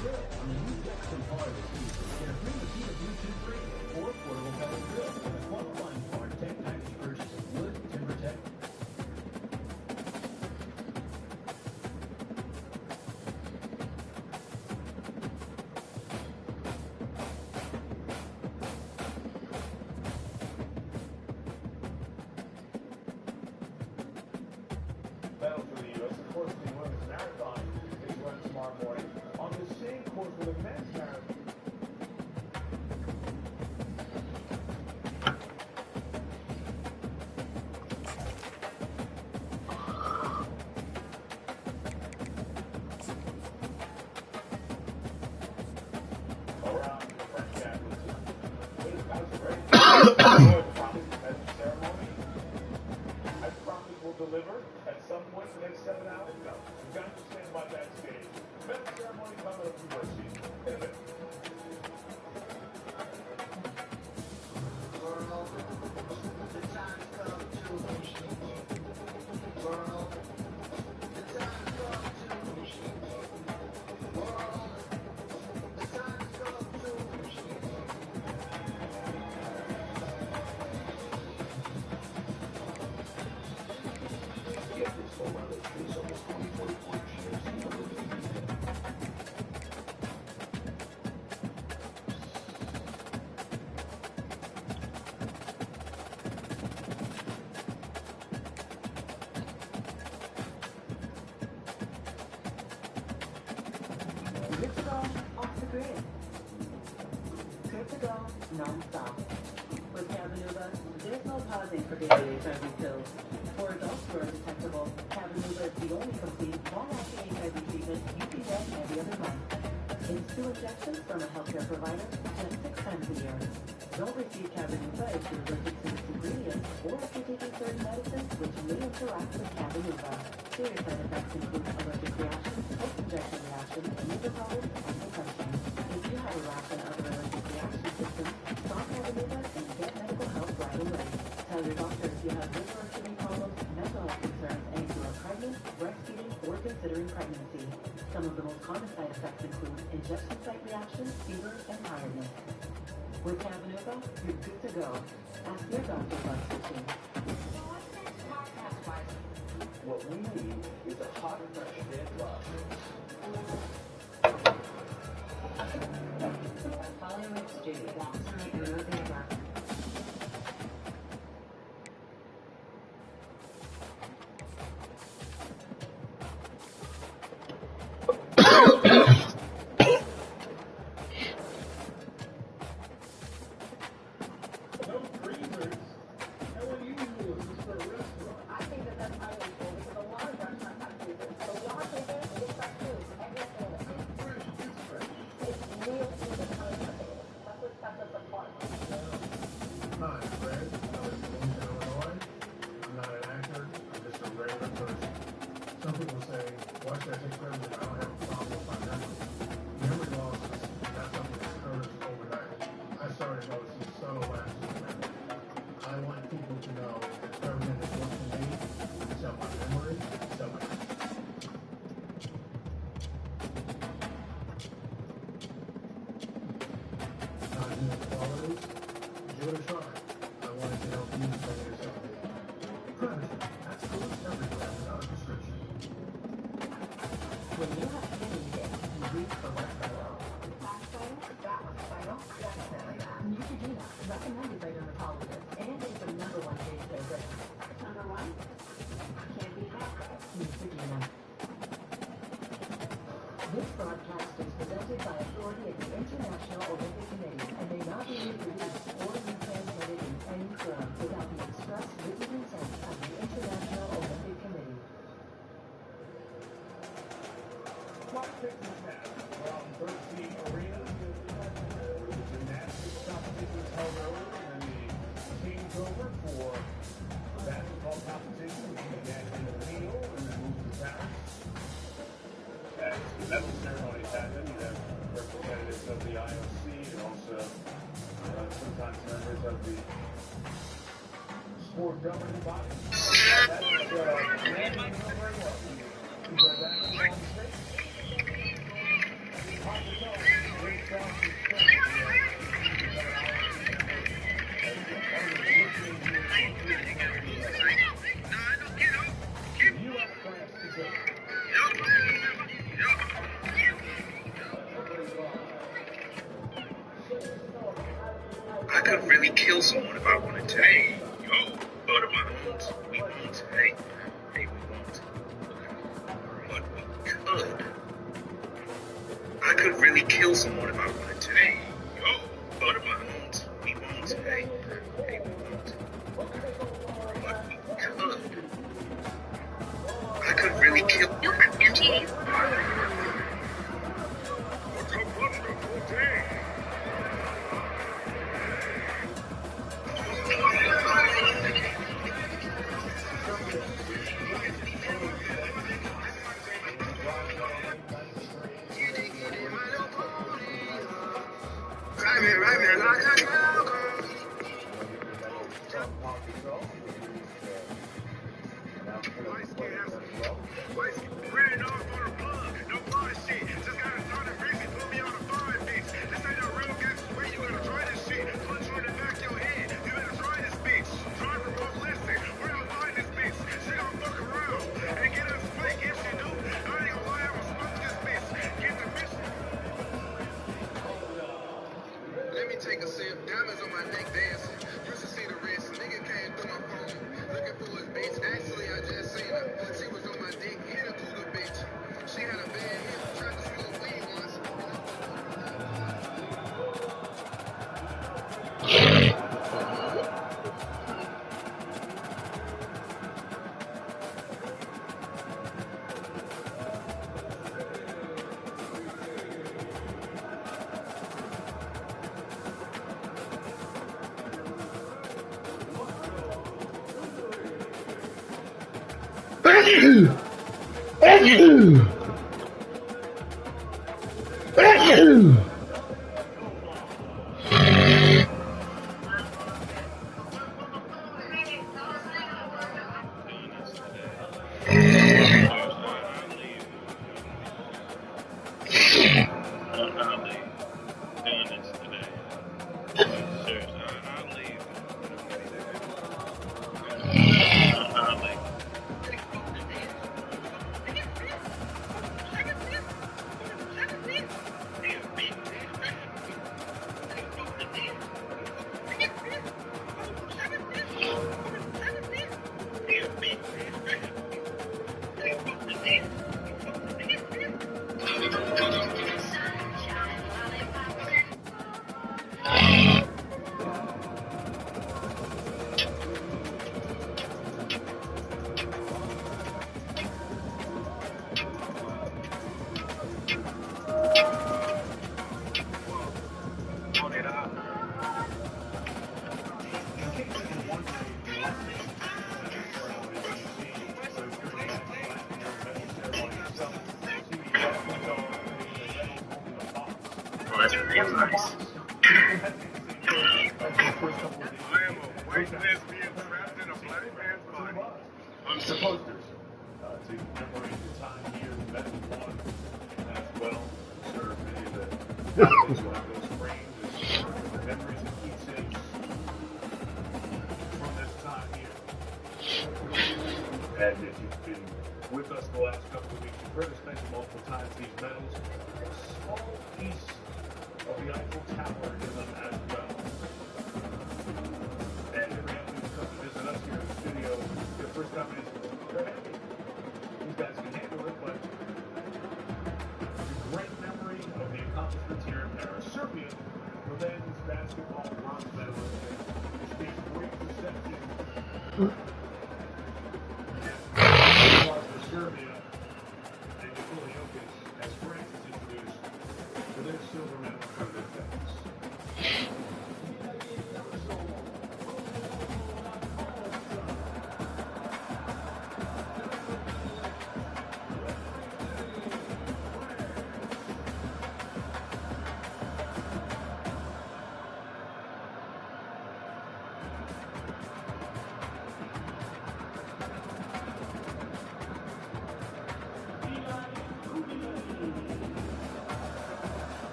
grill on the new Jackson Bar this week. Get a free Ncaa Bluetooth radio or portable pellet grill with a qualifying Hard Tech package purchase of wood, timber tech. Battle for the U.S. Of course, the women's marathon is run tomorrow morning on the same course with the men's marathon. Around the French athletes, it is about ready. I promise will deliver at some point in the next 7 hours. No, you've got to stand by that stage. Medal ceremony coming up from Mercy in a minute. Good to go, off the grid. Good to go, non-stop. With Ncaa, there's no pausing for daily HIV pills. For adults who are detectable, Ncaa is the only complete, long-acting HIV treatment you can get every other month. It's 2 injections from a healthcare provider just 6 times a year. Don't receive Ncaa if you're allergic to its ingredients or if you're taking certain medicines which may interact with Ncaa. Serious side effects include allergic reactions, post-injection reactions, nasal problems, and depression. If you have a rash and other allergic reaction symptoms, stop Ncaa and get medical help right away. Tell your doctor if you have liver or kidney problems, mental health concerns, and if you are pregnant, breastfeeding, or considering pregnancy. Some of the most common side effects include injection site reactions, fever, and tiredness. With Ncaa, you're good to go. Ask your doctor about switching. What we need is a hot, fresh day of love. Following Studio walks right through the river. No freezers. How unusual is this for a restaurant? I think that that's unusual because a lot of restaurants have freezers. So y'all take it, it's fresh food. Everything is Fresh, it's fresh. it's real food that's coming from the table. That's what sets us apart. Hi, I'm Fred. I live in Bloomington, Illinois. I'm not an actor. I'm just a regular person. Some people say, why should I take privilege? I don't have a problem with my memory. Memory loss is not something that occurs overnight. I started noticing subtle lapses in memory. I want people to know that President is working for me. It's on my memory. It's on my non-human qualities. Give it a try. I wanted to help you bring yourself. President, that's cool. Everywhere without a prescription. When you have kidney disease, you reach for what's below. Last time, that was final. Definitely that. Neutrogena, recommended by dermatologists, and is the #1 face care brand. Number 1, can't be that. Neutrogena. This broadcast is presented by authority of the International Olympic Committee and may not be reproduced or retransmitted in any form without the express written consent of the International Olympic Committee. Clock ticking now from 13 Arena. The gymnastics competition was held earlier, and then the team's over for basketball competition, which began in the Rio and then moved to Paris. As the medal ceremonies happen, you have representatives of the IOC and also sometimes members of the sport governing body. That is Randy very well. He's our basketball state. I could really kill someone if I wanted to. Hey, yo, but if I won't, we won't. Hey, we won't. But we could. I could really kill someone if I wanted to. Hey, yo, but if I won't, we won't. Hey, we won't. But we could. I could really kill. You have Ncaa. What a wonderful day. Ride me like a cowgirl. White skin, ran off on a plug, no body shit. Just got a ton of greasy, put me on a fire bitch. This ain't a real gangster way, you gotta try this shit. Punch you in the back of your head, you better try this bitch. Driver won't listen, where I find this bitch? She gon' fuck around and get us fake if she do. I ain't gonna lie, I'ma smoke this bitch. Get the mission. Let me take a sip, diamonds on my neck dancing. Used to see the wrist, nigga came through my phone, looking for his bitch. Actually, I just seen her. She was on my dick, hit a cougar bitch. She had a bad hip, tried to smoke weed once. Well, that's real nice. I am a white lesbian trapped in a black man's body. The posters to commemorate the time here that won as well. Serve many of the athletes will have those framed as memories and keepsakes from this time here. And if you've been with us the last couple of weeks, you've heard us mention multiple times these medals. A small piece of the Eiffel Tower in them as well. And every athlete who comes to visit us here in the studio, their first comment is, they're happy. These guys can handle it, but it's a great memory of the accomplishments here in Paris. Serbia, the men's basketball bronze medalist, received great reception. For Serbia, and Nikola Jokic, as France is introduced, for their silver medal for their fans.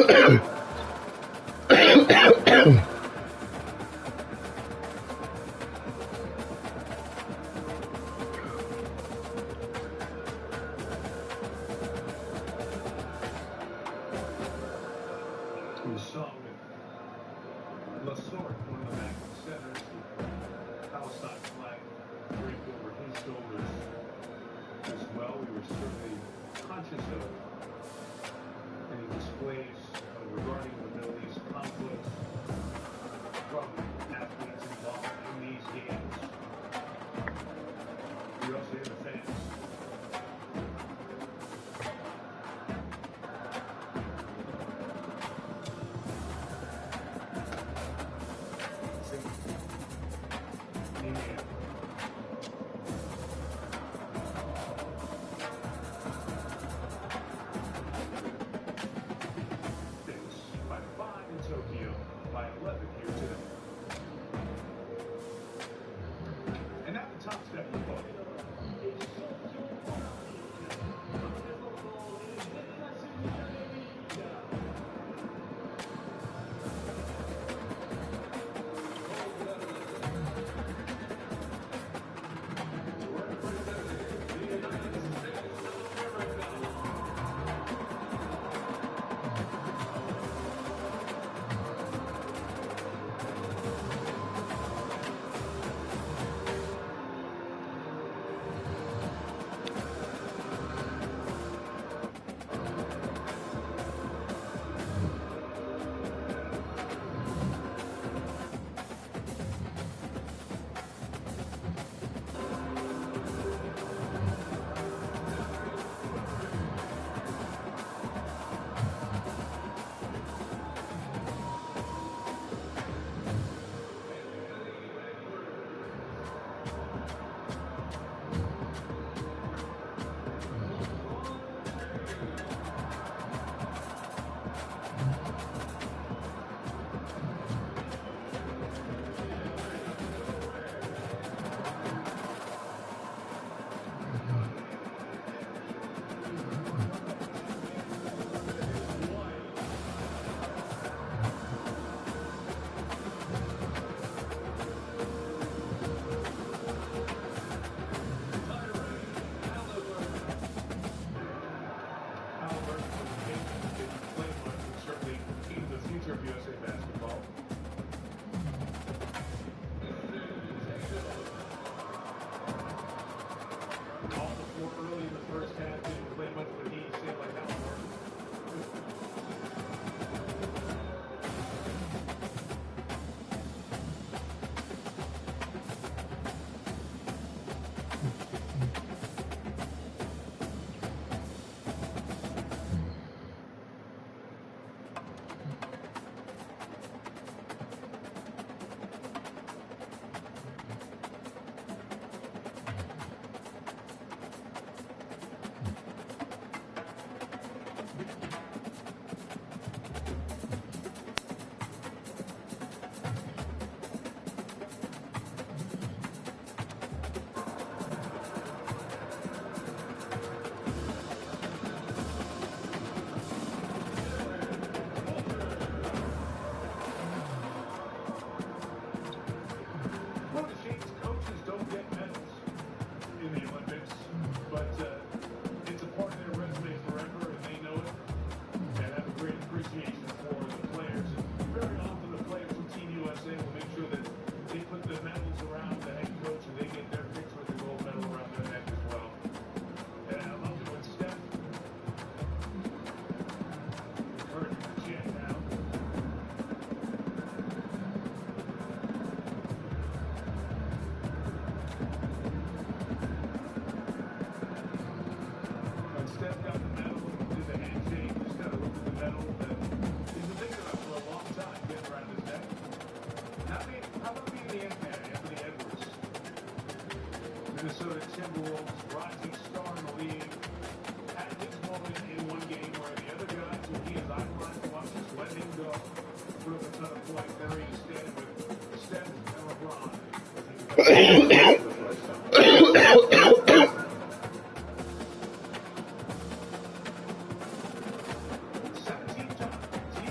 We saw with Lasort, one of the backup centers, the Palestine flag draped over his shoulders as well. We were certainly conscious of any displays regarding the Middle East conflicts from athletes involved in these games. We also hear the fans. By 5 in Tokyo, by 11 here today. And now the top step of the book. Of USA basketball. All before early in the first half, didn't play much, but he said like that one worked. Minnesota Timberwolves rising star in the league had his moment in one game where the other guys who he is idolized to watch just let him go. Put up a ton of points. There he is standing with Steph and LeBron. 17 times he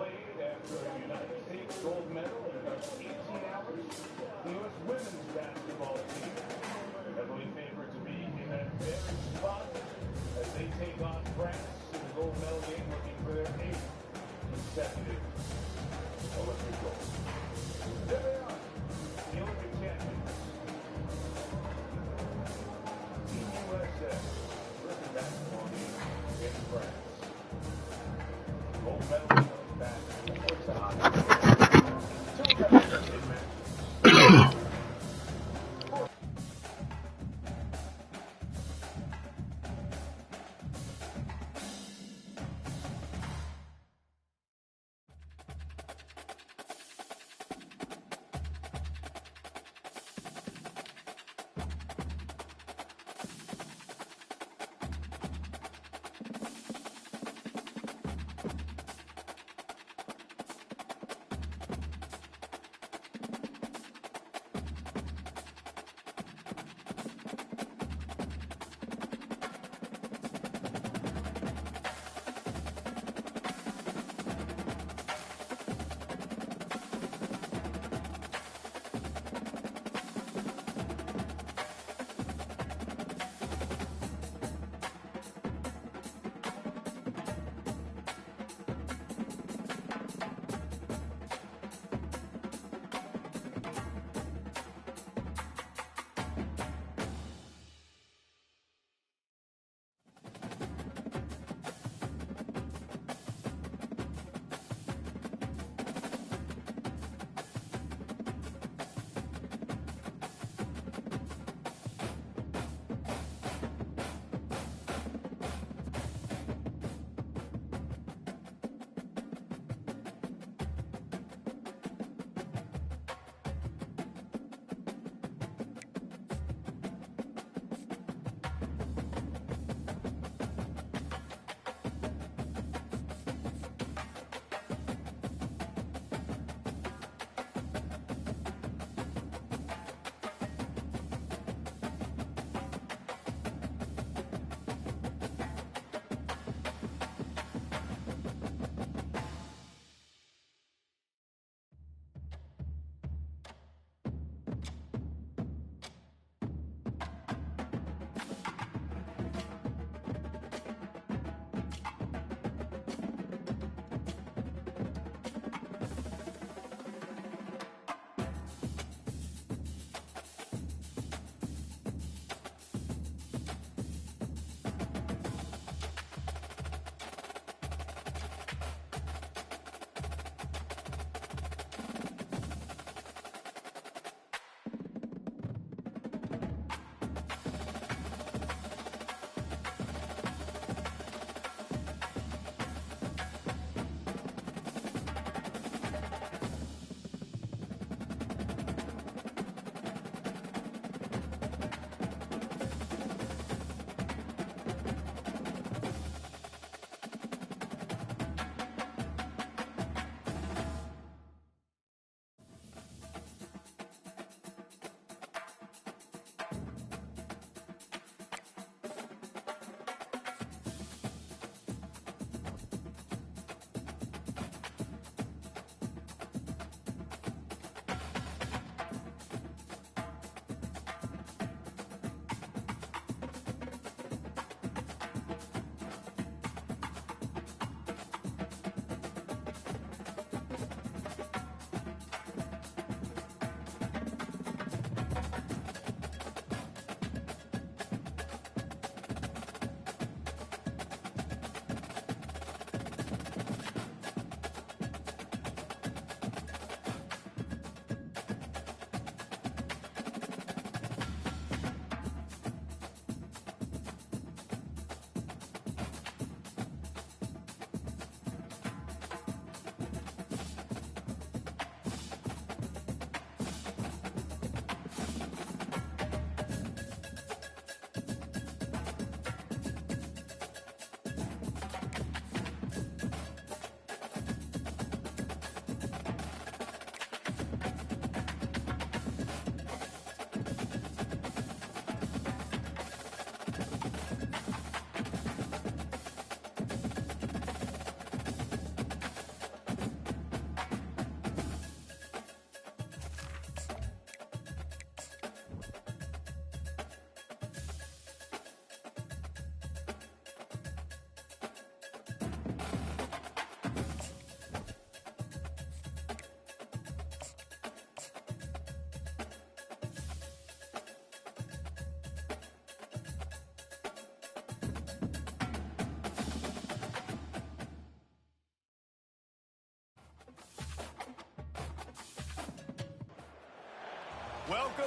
played after a United States gold medal in about 18 hours. The U.S. women's basketball team, heavily favored to be in that very spot as they take on France in the gold medal game, looking for their 8th consecutive Olympic gold. There they are, the Olympic champions. Team USA, Olympic basketball game in France. Gold medal goes back to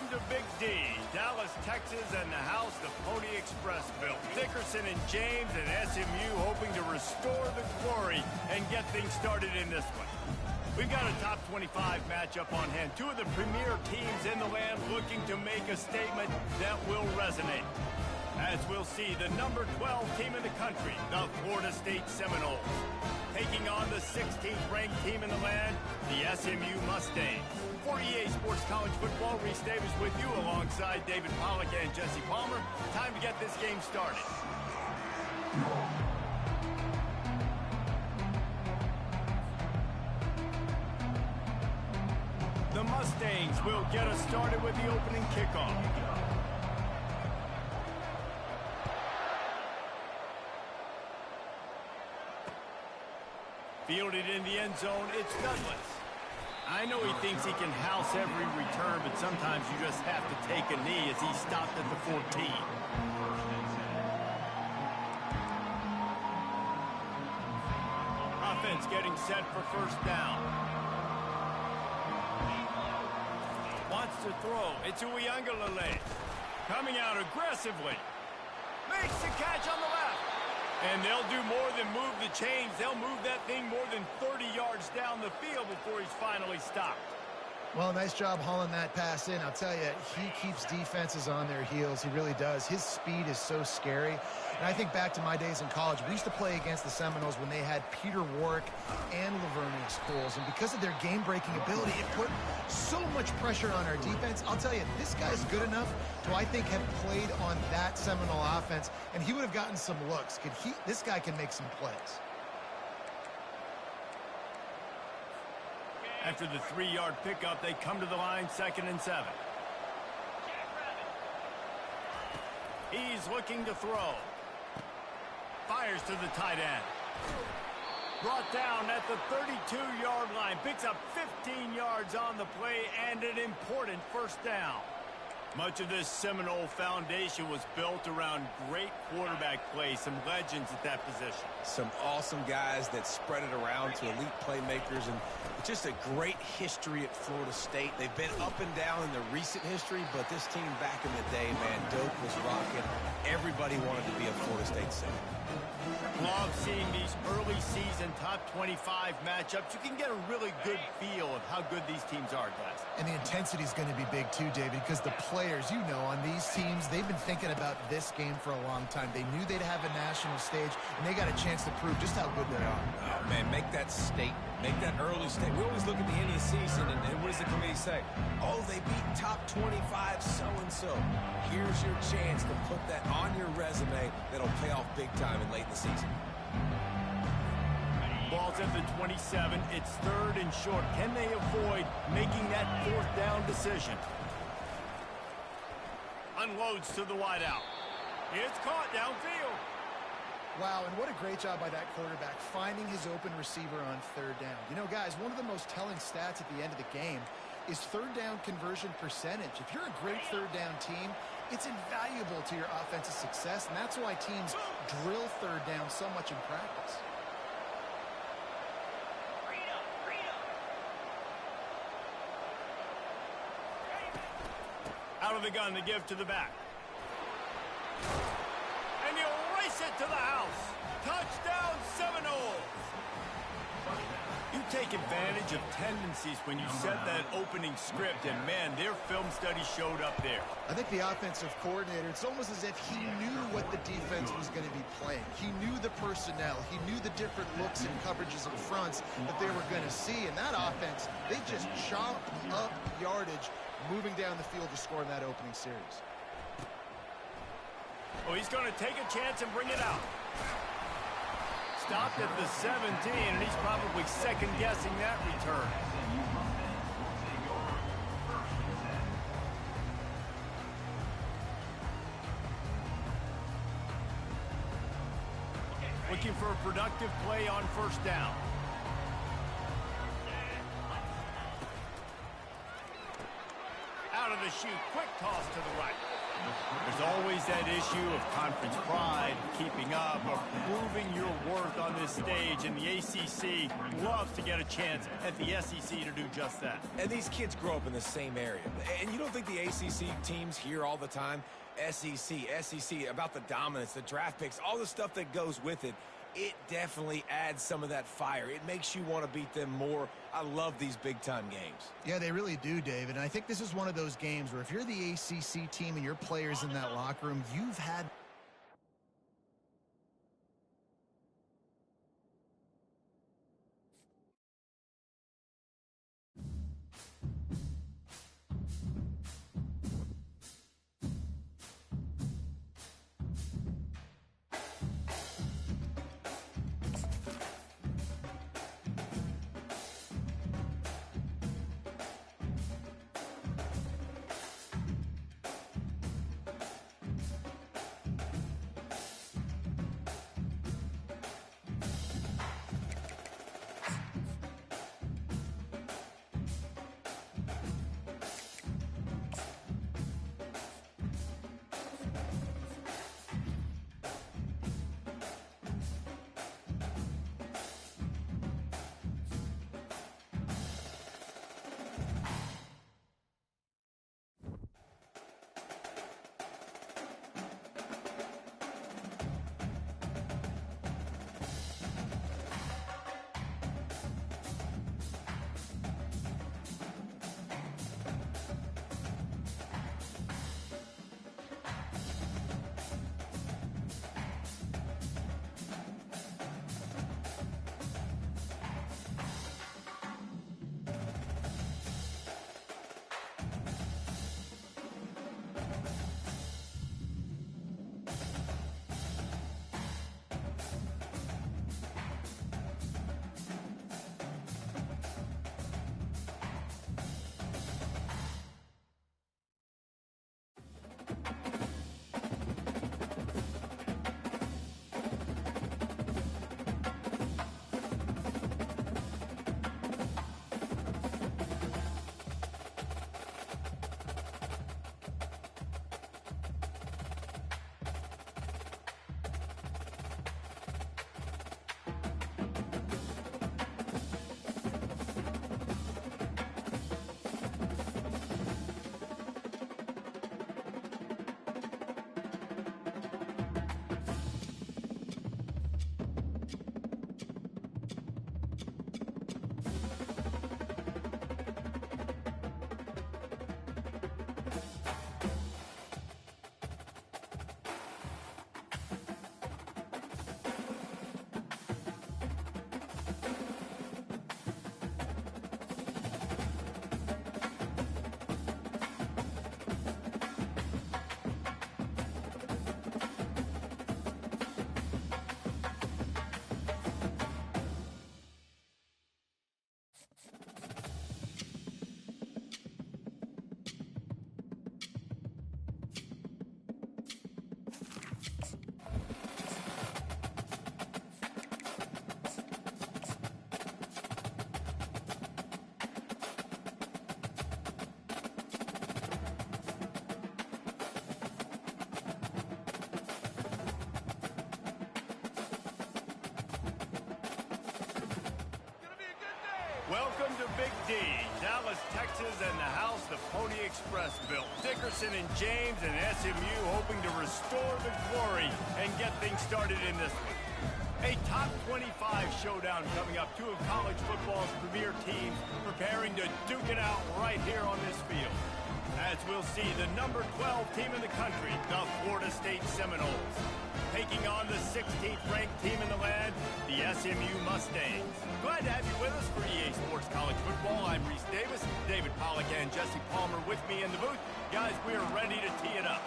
Welcome to Big D, Dallas, Texas, and the house the Pony Express built. Dickerson and James and SMU hoping to restore the glory and get things started in this one. We've got a top 25 matchup on hand. Two of the premier teams in the land looking to make a statement that will resonate. As we'll see, the number 12 team in the country, the Florida State Seminoles, taking on the 16th ranked team in the land, the SMU Mustangs. For EA Sports College Football, Reese Davis with you alongside David Pollack and Jesse Palmer. Time to get this game started. The Mustangs will get us started with the opening kickoff. Fielded in the end zone, it's Douglas. I know he thinks he can house every return, but sometimes you just have to take a knee as he stopped at the 14. Offense getting set for first down. Wants to throw. It's Uiagalelei. Coming out aggressively. Makes the catch on the left. And they'll do more than move the chains. They'll move that thing more than 30 yards down the field before he's finally stopped. Well, nice job hauling that pass in. I'll tell you, he keeps defenses on their heels. He really does. His speed is so scary. And I think back to my days in college, we used to play against the Seminoles when they had Peter Warwick and Laverne schools. And because of their game-breaking ability, it put so much pressure on our defense. I'll tell you, this guy's good enough to, I think, have played on that Seminole offense, and he would have gotten some looks. This guy can make some plays. After the 3-yard pickup, they come to the line, 2nd and 7. He's looking to throw. Fires to the tight end. Brought down at the 32-yard line. Picks up 15 yards on the play and an important first down. Much of this Seminole foundation was built around great quarterback play, some legends at that position. Some awesome guys that spread it around to elite playmakers, and just a great history at Florida State. They've been up and down in the recent history, but this team back in the day, man, Doak was rocking. Everybody wanted to be a Florida State Seminole. Love seeing these early season top 25 matchups. You can get a really good feel of how good these teams are, guys. And the intensity is going to be big too, David, because the players, you know, on these teams, they've been thinking about this game for a long time. They knew they'd have a national stage, and they got a chance to prove just how good they are. Oh, man, make that statement. Make that early statement. We always look at the end of the season, and what does the committee say? Oh, they beat top 25 so-and-so. Here's your chance to put that on your resume that'll pay off big time in late in the season. Ball's at the 27. It's 3rd and short. Can they avoid making that 4th down decision? Unloads to the wideout. It's caught downfield. Wow, and what a great job by that quarterback, finding his open receiver on 3rd down. You know, guys, one of the most telling stats at the end of the game is 3rd down conversion percentage. If you're a great 3rd down team, it's invaluable to your offensive success, and that's why teams drill 3rd down so much in practice. Out of the gun to give to the back. And he'll race it to the house. Touchdown, Seminoles. You take advantage of tendencies when you set that opening script, and man, their film study showed up there. I think the offensive coordinator, it's almost as if he knew what the defense was going to be playing. He knew the personnel. He knew the different looks and coverages and fronts that they were going to see. And that offense, they just chopped up yardage moving down the field to score in that opening series. Oh, he's going to take a chance and bring it out. Stopped at the 17, and he's probably second-guessing that return. Looking for a productive play on first down. Out of the chute, quick toss to the right. There's always that issue of conference pride, keeping up, of proving your worth on this stage, and the ACC loves to get a chance at the SEC to do just that. And these kids grow up in the same area. And you don't think the ACC teams hear all the time, SEC, about the dominance, the draft picks, all the stuff that goes with it. It definitely adds some of that fire. It makes you want to beat them more. I love these big-time games. Yeah, they really do, David. And I think this is one of those games where if you're the ACC team and your players in that locker room, you've had Welcome to Big D, Dallas, Texas, and the house the Pony Express built. Dickerson and James and SMU hoping to restore the glory and get things started in this one. A top 25 showdown coming up. Two of college football's premier teams preparing to duke it out right here on this field. As we'll see, the number 12 team in the country, the Florida State Seminoles, taking on the 16th ranked team in the land, the SMU Mustangs. Glad to have you with us for EA Sports College Football. I'm Reese Davis, David Pollack, and Jesse Palmer with me in the booth. Guys, we are ready to tee it up.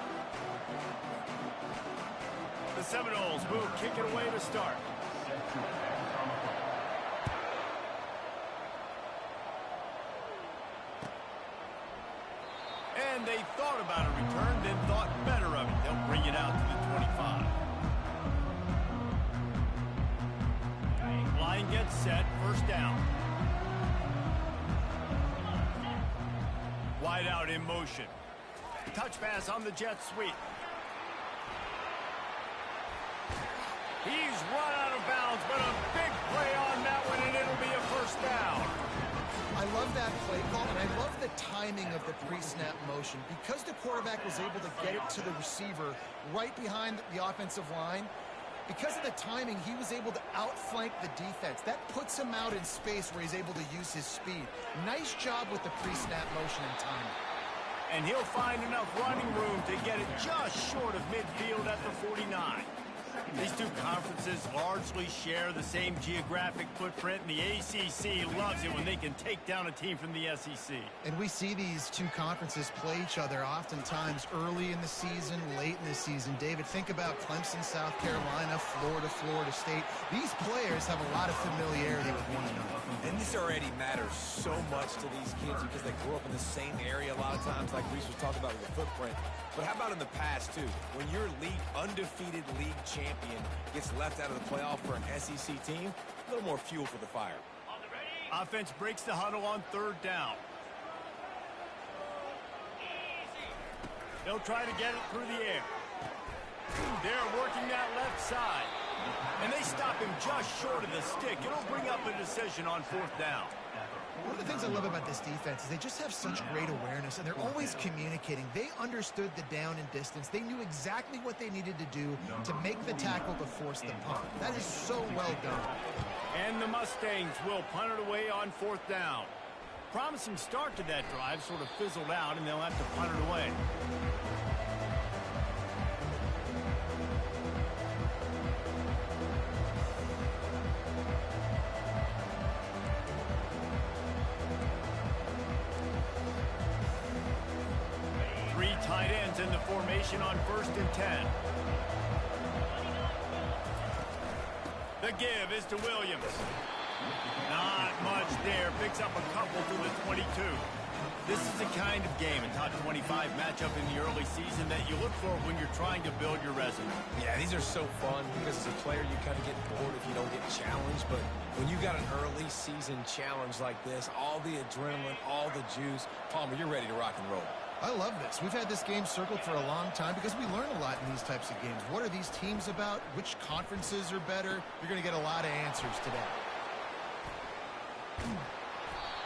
The Seminoles will kick it away to start. And they thought about a return, then thought better of it. They'll bring it out to the 25. Line gets set, first down. Wide out in motion. Touch pass on the jet sweep. He's run out of bounds, but a big play on that one, and it'll be a first down. I love that play call, and I love the timing of the pre-snap motion. Because the quarterback was able to get it to the receiver right behind the offensive line, because of the timing, he was able to outflank the defense. That puts him out in space where he's able to use his speed. Nice job with the pre-snap motion and timing. And he'll find enough running room to get it just short of midfield at the 49. These two conferences largely share the same geographic footprint, and the ACC loves it when they can take down a team from the SEC. And we see these two conferences play each other oftentimes early in the season, late in the season. David, think about Clemson, South Carolina, Florida, Florida State. These players have a lot of familiarity with one another. And this already matters so much to these kids because they grew up in the same area a lot of times, like Reese was talking about with the footprint. But how about in the past, too? When your undefeated league champion gets left out of the playoff for an SEC team, a little more fuel for the fire. Offense breaks the huddle on third down. They'll try to get it through the air. They're working that left side. And they stop him just short of the stick. It'll bring up a decision on fourth down. One of the things I love about this defense is they just have such great awareness, and they're always communicating. They understood the down and distance. They knew exactly what they needed to do to make the tackle to force the punt. That is so well done. And the Mustangs will punt it away on fourth down. Promising start to that drive sort of fizzled out, and they'll have to punt it away. Tight ends in the formation on 1st and 10. The give is to Williams. Not much there. Picks up a couple through the 22. This is the kind of game, a top 25 matchup in the early season that you look for when you're trying to build your resume. Yeah, these are so fun because as a player you kind of get bored if you don't get challenged. But when you got an early season challenge like this, all the adrenaline, all the juice, Palmer, you're ready to rock and roll. I love this. We've had this game circled for a long time because we learn a lot in these types of games. What are these teams about? Which conferences are better? You're going to get a lot of answers today.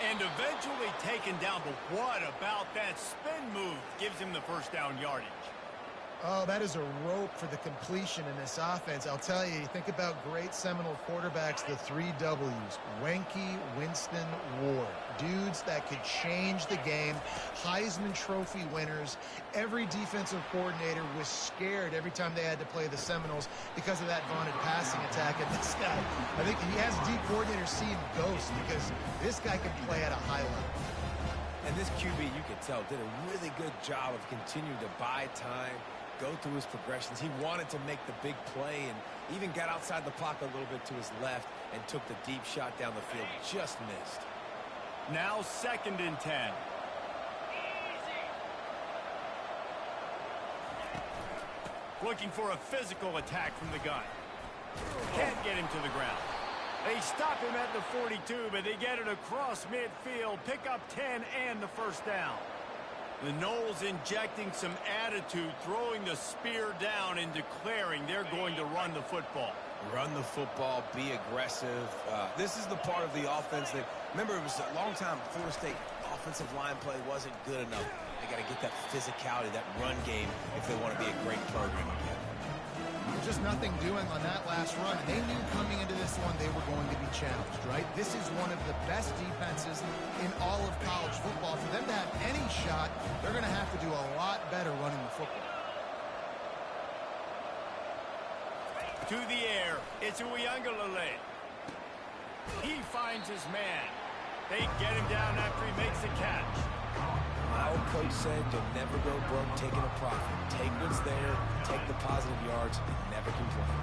And eventually taken down, but what about that spin move? Gives him the first down yardage. Oh, that is a rope for the completion in this offense. I'll tell you, think about great Seminole quarterbacks, the 3 W's. Wenke, Winston, Ward. Dudes that could change the game. Heisman Trophy winners. Every defensive coordinator was scared every time they had to play the Seminoles because of that vaunted passing attack. And this guy, I think he has D coordinators seeing ghosts because this guy can play at a high level. And this QB, you could tell, did a really good job of continuing to buy time, go through his progressions. He wanted to make the big play and even got outside the pocket a little bit to his left and took the deep shot down the field. Just missed. Now 2nd and 10. Looking for a physical attack from the gun. Can't get him to the ground. They stop him at the 42, but they get it across midfield. Pick up 10 and the first down. The Noles injecting some attitude, throwing the spear down and declaring they're going to run the football. Run the football, be aggressive. This is the part of the offense that, remember, it was a long time Florida State offensive line play wasn't good enough. They got to get that physicality, that run game, if they want to be a great program again. Just nothing doing on that last run. And they knew coming into this one they were going to be challenged, right? This is one of the best defenses in all of college football. For them to have any shot, they're going to have to do a lot better running the football. To the air, it's Uiagalelei. He finds his man. They get him down after he makes the catch. My old coach said you'll never go broke taking a profit. Take what's there, take the positive yards, and never complain.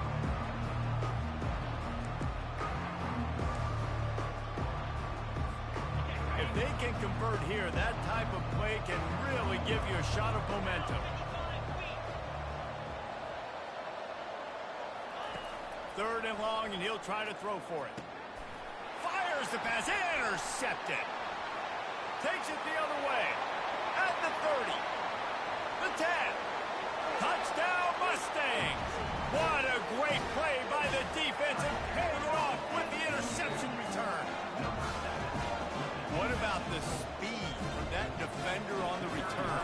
If they can convert here, that type of play can really give you a shot of momentum. Third and long, and he'll try to throw for it. Fires the pass, intercepted. Takes it the other way. At the 30. The 10. Touchdown Mustangs. What a great play by the defense and paying it off with the interception return. What about the speed from that defender on the return?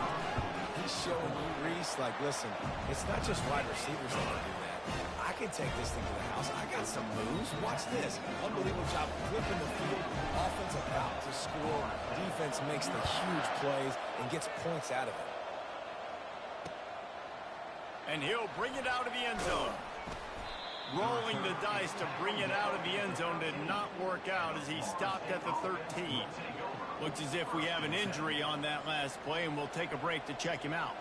He's showing you, Reese, like, listen, it's not just wide receivers that can do that. I can take this thing to the house. I got some moves. Watch this. Unbelievable job flipping the field. Offense about to score. Defense makes the huge plays and gets points out of it. And he'll bring it out of the end zone. Rolling the dice to bring it out of the end zone did not work out as he stopped at the 13. Looks as if we have an injury on that last play, and we'll take a break to check him out.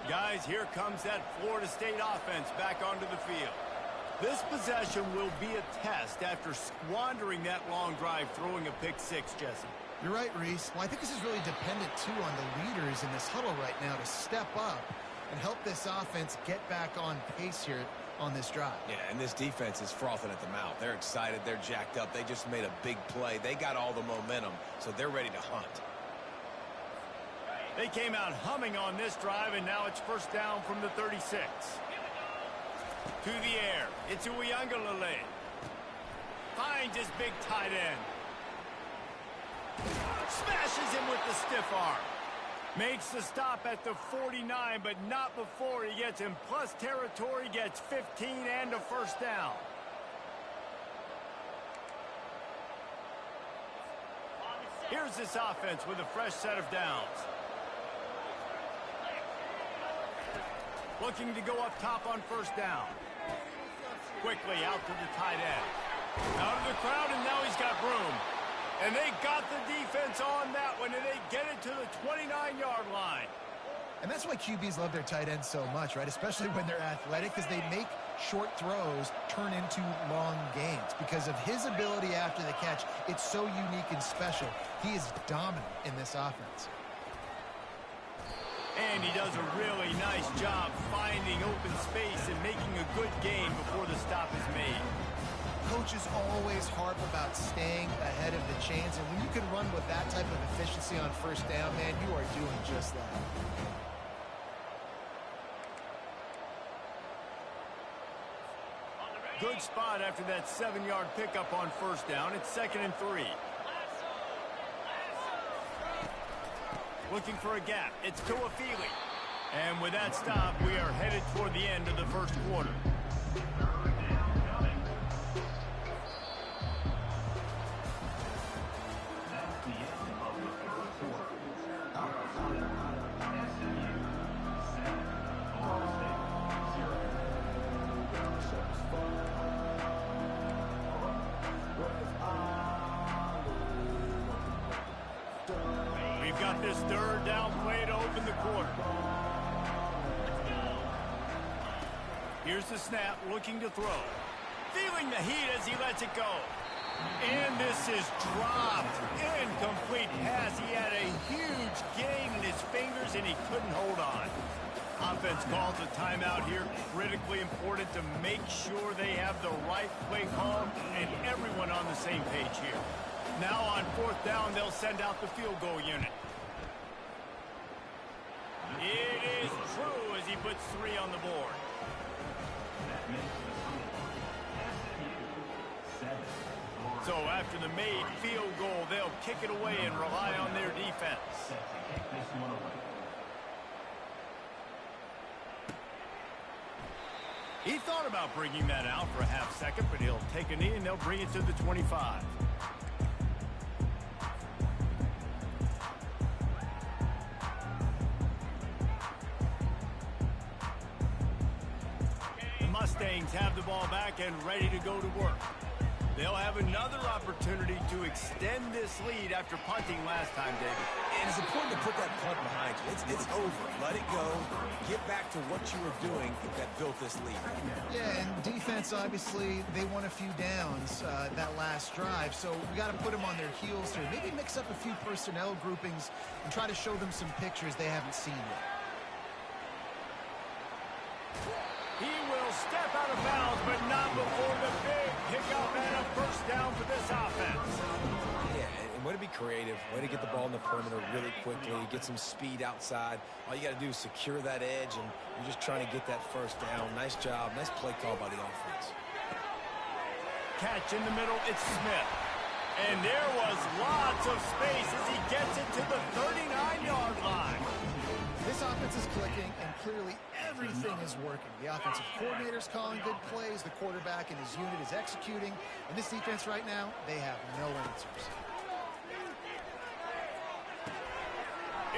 Guys, here comes that Florida State offense back onto the field. This possession will be a test after squandering that long drive throwing a pick six, Jesse. You're right, Reese. Well, I think this is really dependent, too, on the leaders in this huddle right now to step up and help this offense get back on pace here on this drive. Yeah, and this defense is frothing at the mouth. They're excited. They're jacked up. They just made a big play. They got all the momentum, so they're ready to hunt. They came out humming on this drive, and now it's first down from the 36. To the air. It's Uiagalelei. Finds his big tight end. Smashes him with the stiff arm. Makes the stop at the 49, but not before he gets in plus territory, gets 15 and a first down. Here's this offense with a fresh set of downs. Looking to go up top on first down. Quickly out to the tight end. Out of the crowd, and now he's got room. And they got the defense on that one, and they get it to the 29-yard line. And that's why QBs love their tight ends so much, right? Especially when they're athletic, because they make short throws turn into long gains. Because of his ability after the catch, it's so unique and special. He is dominant in this offense. And he does a really nice job finding open space and making a good gain before the stop is made. Coaches always harp about staying ahead of the chains, and when you can run with that type of efficiency on first down, man, you are doing just that. Good spot after that 7-yard pickup on first down. It's 2nd and 3. Looking for a gap. It's Tuafili. And with that stop, we are headed toward the end of the first quarter. Got this third down play to open the quarter. Here's the snap, looking to throw. Feeling the heat as he lets it go. And this is dropped. Incomplete pass. He had a huge gain in his fingers, and he couldn't hold on. Offense calls a timeout here. Critically important to make sure they have the right play call and everyone on the same page here. Now on fourth down, they'll send out the field goal unit. It is true as he puts 3 on the board. So after the made field goal, they'll kick it away and rely on their defense. He thought about bringing that out for a half second, but he'll take a knee and they'll bring it to the 25. Mustangs have the ball back and ready to go to work. They'll have another opportunity to extend this lead after punting last time, David. And it's important to put that punt behind you. It's over. Let it go. Get back to what you were doing that built this lead. Yeah, and defense, obviously, they won a few downs that last drive, so we got to put them on their heels here. Maybe mix up a few personnel groupings and try to show them some pictures they haven't seen yet. He will step out of bounds, but not before the big pickup and a first down for this offense. Yeah, and way to be creative, way to get the ball in the perimeter really quickly, get some speed outside. All you got to do is secure that edge, and you're just trying to get that first down. Nice job, nice play call by the offense. Catch in the middle, it's Smith. And there was lots of space as he gets it to the 39-yard line. This offense is clicking, and clearly everything is working. The offensive coordinator's calling good plays. The quarterback and his unit is executing. And this defense right now, they have no answers.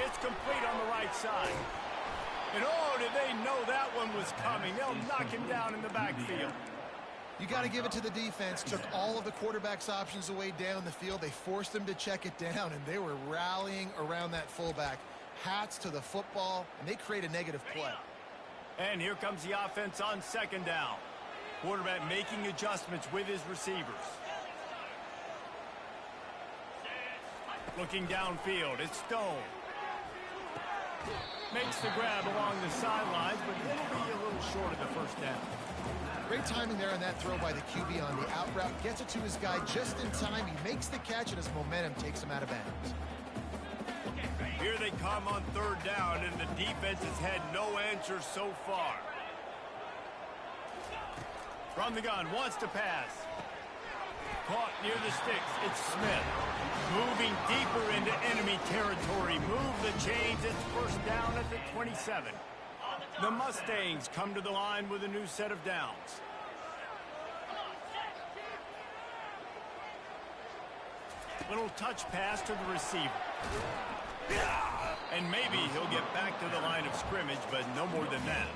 It's complete on the right side. And oh, did they know that one was coming. They'll knock him down in the backfield. You got to give it to the defense. Took all of the quarterback's options away down the field. They forced him to check it down, and they were rallying around that fullback. Hats to the football, and they create a negative play. And here comes the offense on second down. Quarterback making adjustments with his receivers. Looking downfield, it's Stone. Makes the grab along the sidelines, but it'll be a little short of the first down. Great timing there on that throw by the QB on the out route. Gets it to his guy just in time. He makes the catch, and his momentum takes him out of bounds. Here they come on third down, and the defense has had no answers so far. From the gun, wants to pass. Caught near the sticks, it's Smith. Moving deeper into enemy territory. Move the chains, it's first down at the 27. The Mustangs come to the line with a new set of downs. Little touch pass to the receiver. And maybe he'll get back to the line of scrimmage, but no more than that.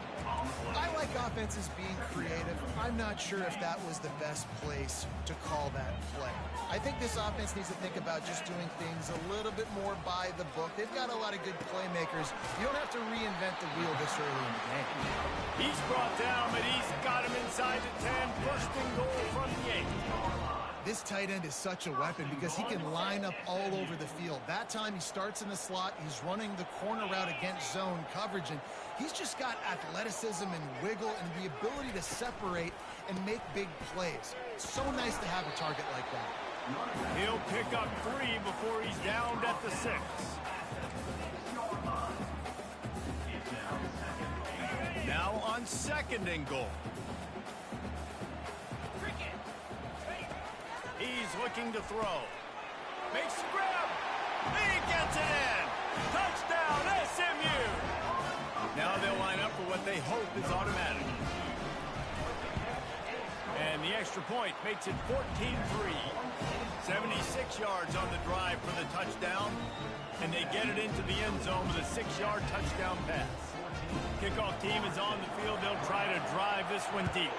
I like offenses being creative. I'm not sure if that was the best place to call that play. I think this offense needs to think about just doing things a little bit more by the book. They've got a lot of good playmakers. You don't have to reinvent the wheel this early in the game. He's brought down, but he's got him inside the 10. First and goal from the 8. This tight end is such a weapon because he can line up all over the field. That time he starts in the slot. He's running the corner route against zone coverage, and he's just got athleticism and wiggle and the ability to separate and make big plays. It's so nice to have a target like that. He'll pick up 3 before he's downed at the 6. Now on second and goal. He's looking to throw. Makes the grab. He gets it in. Touchdown, SMU. Now they'll line up for what they hope is automatic. And the extra point makes it 14-3. 76 yards on the drive for the touchdown. And they get it into the end zone with a 6-yard touchdown pass. Kickoff team is on the field. They'll try to drive this one deep.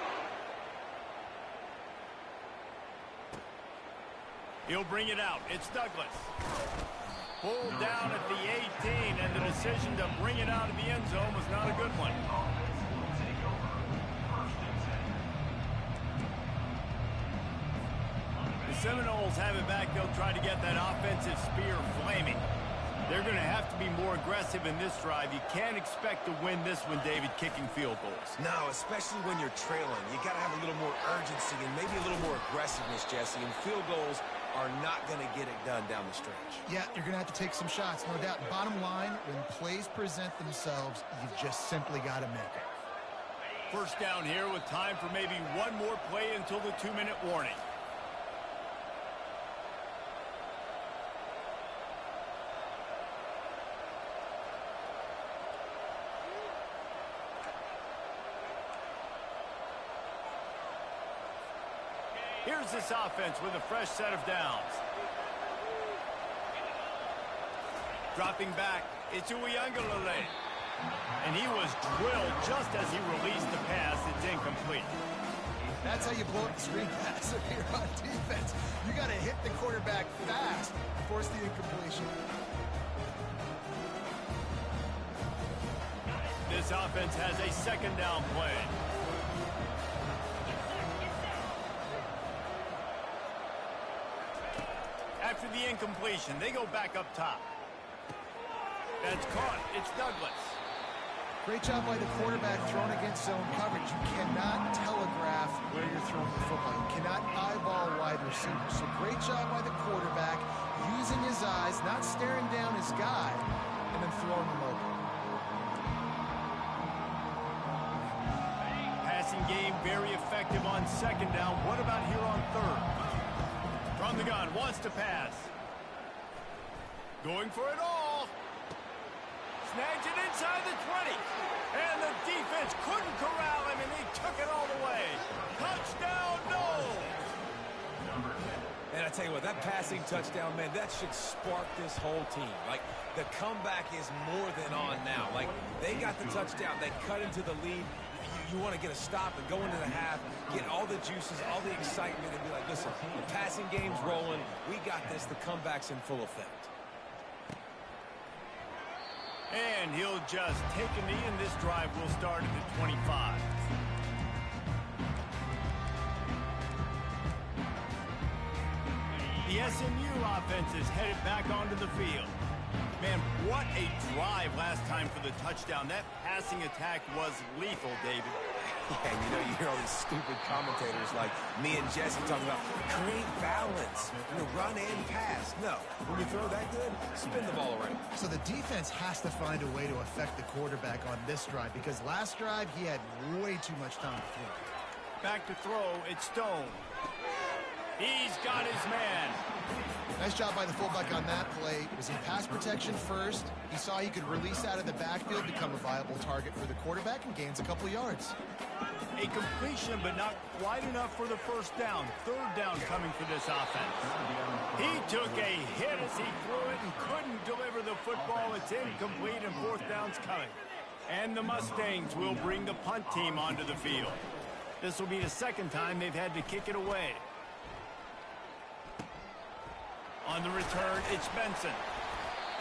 He'll bring it out. It's Douglas. Pulled down at the 18, and the decision to bring it out of the end zone was not a good one. The Seminoles have it back. They'll try to get that offensive spear flaming. They're going to have to be more aggressive in this drive. You can't expect to win this one, David, kicking field goals. No, especially when you're trailing. You got to have a little more urgency and maybe a little more aggressiveness, Jesse. And field goals are not going to get it done down the stretch. Yeah, you're going to have to take some shots, no doubt. Bottom line, when plays present themselves, you've just simply got to make it. First down here with time for maybe one more play until the 2-minute warning. Here's this offense with a fresh set of downs. Dropping back, it's Uiagalelei. And he was drilled just as he released the pass. It's incomplete. That's how you blow up the screen pass if you're on defense. You got to hit the quarterback fast and force the incompletion. This offense has a second down play. After the incompletion, they go back up top. That's caught. It's Douglas. Great job by the quarterback thrown against zone coverage. You cannot telegraph where you're throwing the football. You cannot eyeball wide receivers. So great job by the quarterback using his eyes, not staring down his guy, and then throwing him open. Passing game very effective on second down. What about here on third? From the gun, wants to pass. Going for it all. Snags it inside the 20. And the defense couldn't corral him, and he took it all the way. Touchdown, no! And I tell you what, that passing touchdown, man, that should spark this whole team. Like, the comeback is more than on now. Like, they got the touchdown. They cut into the lead. You want to get a stop and go into the half, get all the juices, all the excitement, and be like, listen, the passing game's rolling. We got this. The comeback's in full effect. And he'll just take a knee, and this drive will start at the 25. The SMU offense is headed back onto the field. Man, what a drive last time for the touchdown. That passing attack was lethal, David. Yeah, you know, you hear all these stupid commentators like me and Jesse talking about create balance, run and pass. No, when you throw that good, spin the ball around. So the defense has to find a way to affect the quarterback on this drive, because last drive he had way too much time to throw. Back to throw, it's Stone. He's got his man. Nice job by the fullback on that play. Was in pass protection first. He saw he could release out of the backfield, become a viable target for the quarterback, and gains a couple of yards. A completion, but not quite enough for the first down. Third down coming for this offense. He took a hit as he threw it and couldn't deliver the football. It's incomplete, and fourth down's coming. And the Mustangs will bring the punt team onto the field. This will be the second time they've had to kick it away. On the return, it's Benson.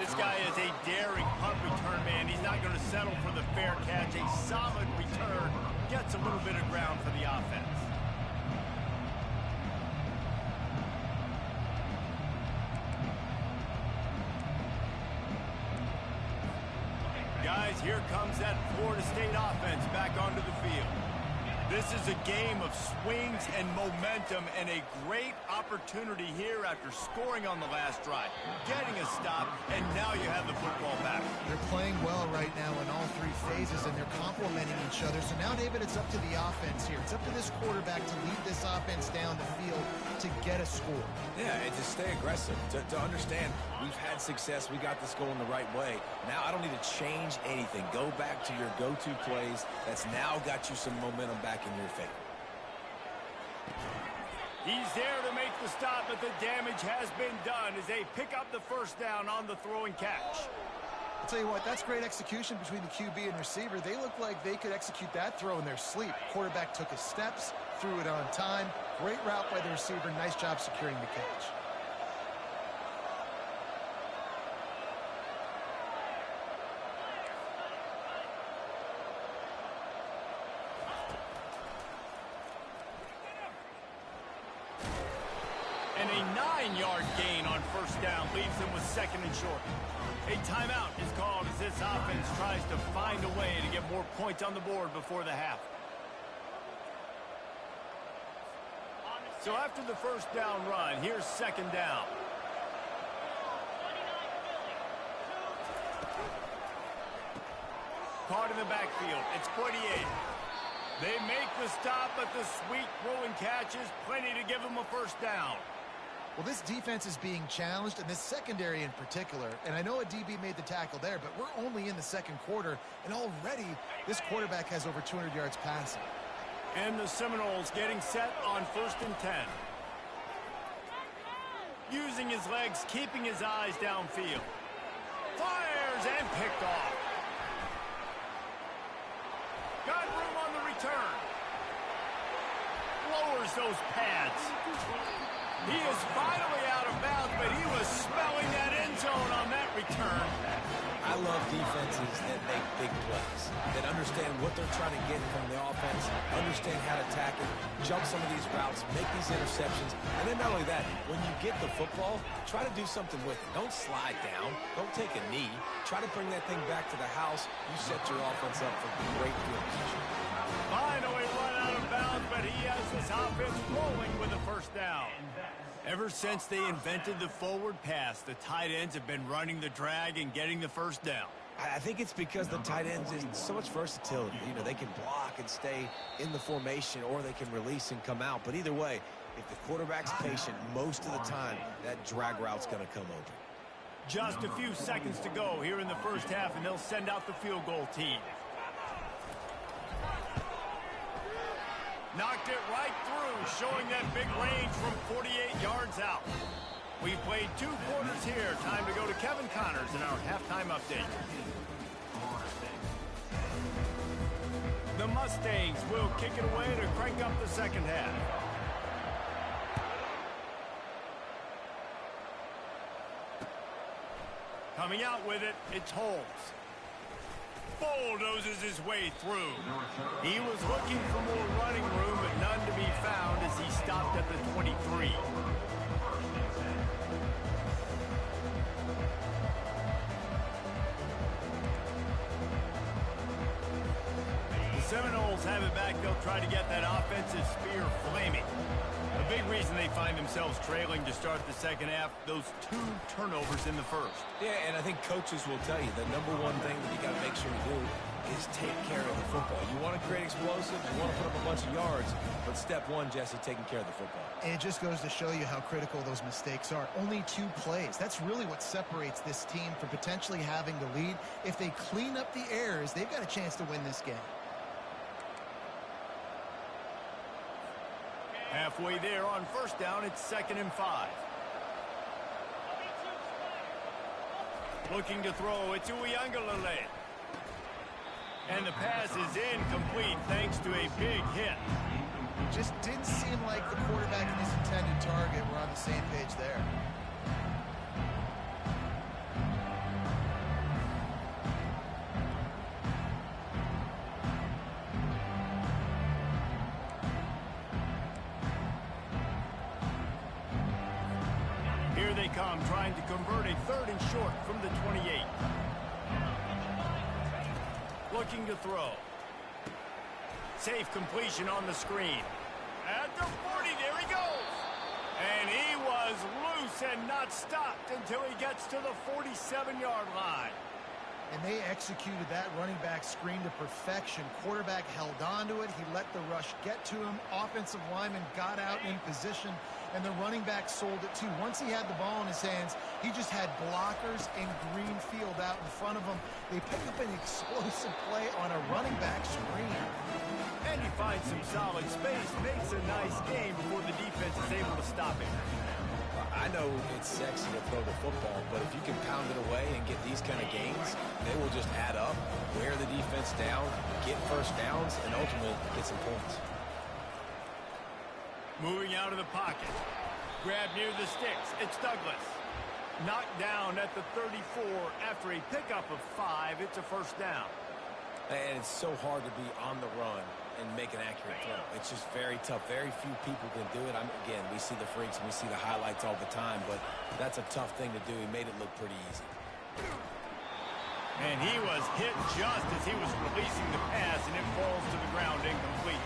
This guy is a daring punt return man. He's not going to settle for the fair catch. A solid return gets a little bit of ground for the offense. Guys, here comes that Florida State offense back onto the field. This is a game of swings and momentum, and a great opportunity here after scoring on the last drive, getting a stop, and now you have the football back. They're playing well right now in all three phases, and they're complementing each other. So now, David, it's up to the offense here. It's up to this quarterback to lead this offense down the field to get a score. Yeah, and to stay aggressive, to understand we've had success, we got this going the right way. Now I don't need to change anything. Go back to your go-to plays. That's now got you some momentum back in your favor. He's there to make the stop, but the damage has been done as they pick up the first down on the throw and catch. I'll tell you what, that's great execution between the QB and receiver. They look like they could execute that throw in their sleep. Quarterback took his steps, threw it on time. Great route by the receiver. Nice job securing the catch. And a 9-yard gain on first down leaves them with second and short. A timeout is called as this offense tries to find a way to get more points on the board before the half. So after the first down run, here's second down. Caught in the backfield. It's 48. They make the stop, but the sweet throwing catch is plenty to give them a first down. Well, this defense is being challenged, and this secondary in particular. And I know a DB made the tackle there, but we're only in the second quarter, and already this quarterback has over 200 yards passing. And the Seminoles getting set on 1st and 10. Using his legs, keeping his eyes downfield. Fires and picked off. Got room on the return. Lowers those pads. He is finally out of bounds, but he was smelling that end zone on that return. I love defenses that make big plays, that understand what they're trying to get from the offense, understand how to attack it, jump some of these routes, make these interceptions, and then not only that, when you get the football, try to do something with it. Don't slide down. Don't take a knee. Try to bring that thing back to the house. You set your offense up for great field position. Finally run out of bounds, but he has this offense rolling with a first down. Ever since they invented the forward pass, the tight ends have been running the drag and getting the first down. I think it's because the tight ends is so much versatility. You know, they can block and stay in the formation, or they can release and come out. But either way, if the quarterback's patient most of the time, that drag route's going to come open. Just a few seconds to go here in the first half, and they'll send out the field goal team. Knocked it right through, showing that big range from 48 yards out. We've played 2 quarters here. Time to go to Kevin Connors in our halftime update. The Mustangs will kick it away to crank up the second half. Coming out with it, it's Holmes. Bulldozes his way through. He was looking for more running room, but none to be found as he stopped at the 23. The Seminoles have it back. They'll try to get that offensive spear flaming. A big reason they find themselves trailing to start the second half, those 2 turnovers in the first. Yeah, and I think coaches will tell you the number one thing that you got to make sure you do is take care of the football. You want to create explosives, you want to put up a bunch of yards, but step one, Jesse, taking care of the football. And it just goes to show you how critical those mistakes are. Only 2 plays. That's really what separates this team from potentially having the lead. If they clean up the errors, they've got a chance to win this game. Halfway there on first down, it's 2nd and 5. Looking to throw, it's Uiagalelei. And the pass is incomplete thanks to a big hit. Just didn't seem like the quarterback and his intended target were on the same page there. Here they come, trying to convert a 3rd and short from the 28. Looking to throw. Safe completion on the screen. At the 40, there he goes. And he was loose and not stopped until he gets to the 47-yard line. And they executed that running back screen to perfection. Quarterback held on to it. He let the rush get to him. Offensive lineman got out in position, and the running back sold it too. Once he had the ball in his hands, he just had blockers and green field out in front of him. They pick up an explosive play on a running back screen. And he finds some solid space, makes a nice game before the defense is able to stop him. I know it's sexy to throw the football, but if you can pound it away and get these kind of gains, they will just add up, wear the defense down, get first downs, and ultimately get some points. Moving out of the pocket. Grab near the sticks. It's Douglas. Knocked down at the 34 after a pickup of 5. It's a first down. And it's so hard to be on the run and make an accurate throw. It's just very tough. Very few people can do it. Again, we see the freaks and we see the highlights all the time, but that's a tough thing to do. He made it look pretty easy. And he was hit just as he was releasing the pass, and it falls to the ground incomplete.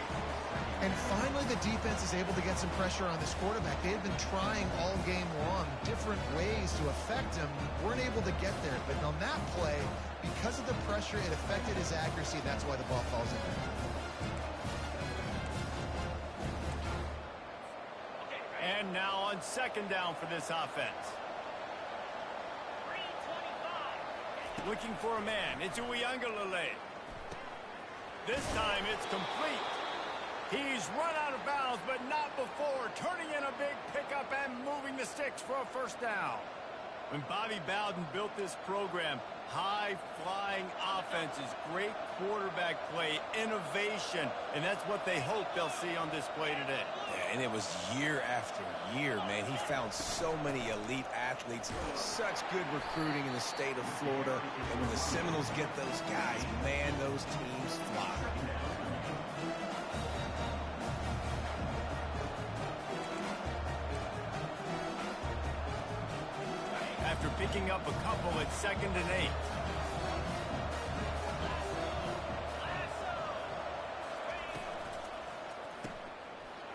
And finally, the defense is able to get some pressure on this quarterback. They had been trying all game long different ways to affect him. Weren't able to get there. But on that play, because of the pressure, it affected his accuracy, and that's why the ball falls in there. And now on 2nd down for this offense. Looking for a man. It's Uiagalelei. This time it's complete. He's run out of bounds, but not before turning in a big pickup and moving the sticks for a first down. When Bobby Bowden built this program, high-flying offenses, great quarterback play, innovation, and that's what they hope they'll see on display today. Yeah, and it was year after year, man. He found so many elite athletes, such good recruiting in the state of Florida, and when the Seminoles get those guys, man, those teams fly. After picking up a couple at 2nd and 8.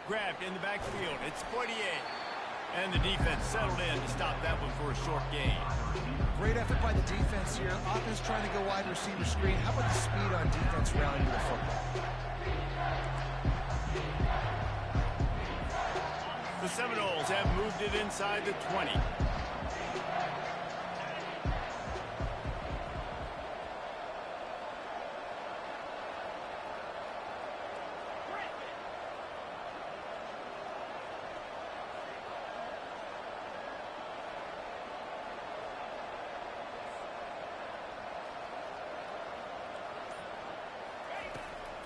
Grabbed in the backfield. It's 48. And the defense settled in to stop that one for a short gain. Great effort by the defense here. Offense trying to go wide receiver screen. How about the speed on defense rallying to the football? The Seminoles have moved it inside the 20.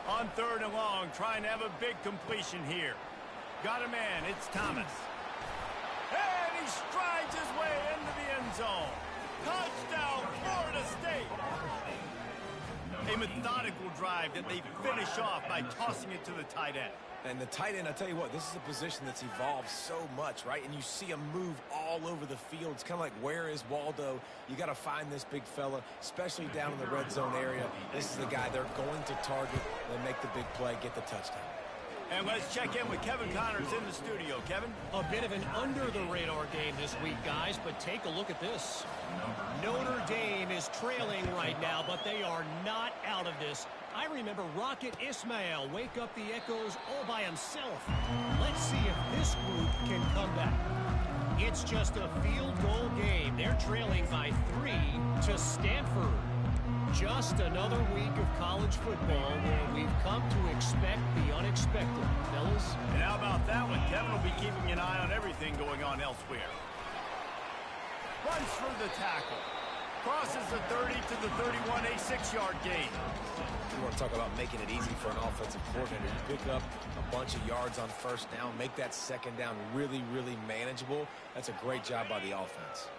On 3rd and long, trying to have a big completion here. Got a man, it's Thomas. And he strides his way into the end zone. Touchdown, Florida State. A methodical drive that they finish off by tossing it to the tight end. And the tight end, I tell you what, this is a position that's evolved so much, right? And you see him move all over the field. It's kind of like, where is Waldo? You got to find this big fella, especially down in the red zone area. This is the guy they're going to target and make the big play, get the touchdown. And let's check in with Kevin Connors in the studio. Kevin? A bit of an under-the-radar game this week, guys, but take a look at this. Notre Dame is trailing right now, but they are not out of this. I remember Rocket Ismail wake up the echoes all by himself. Let's see if this group can come back. It's just a field goal game. They're trailing by 3 to Stanford. Just another week of college football where we've come to expect the unexpected, fellas. And how about that one? Kevin will be keeping an eye on everything going on elsewhere. Runs for the tackle. Crosses the 30 to the 31, a 6-yard gain. You want to talk about making it easy for an offensive coordinator. You pick up a bunch of yards on 1st down, make that 2nd down really, really manageable. That's a great job by the offense.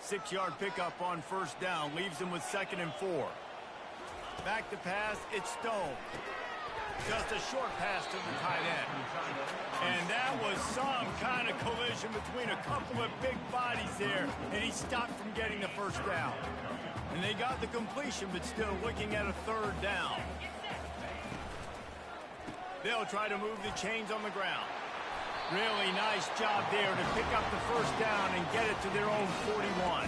6-yard pickup on 1st down, leaves them with 2nd and 4. Back to pass, it's Stone. Just a short pass to the tight end. And that was some kind of collision between a couple of big bodies there, and he stopped from getting the 1st down. And they got the completion, but still looking at a 3rd down. They'll try to move the chains on the ground. Really nice job there to pick up the 1st down and get it to their own 41.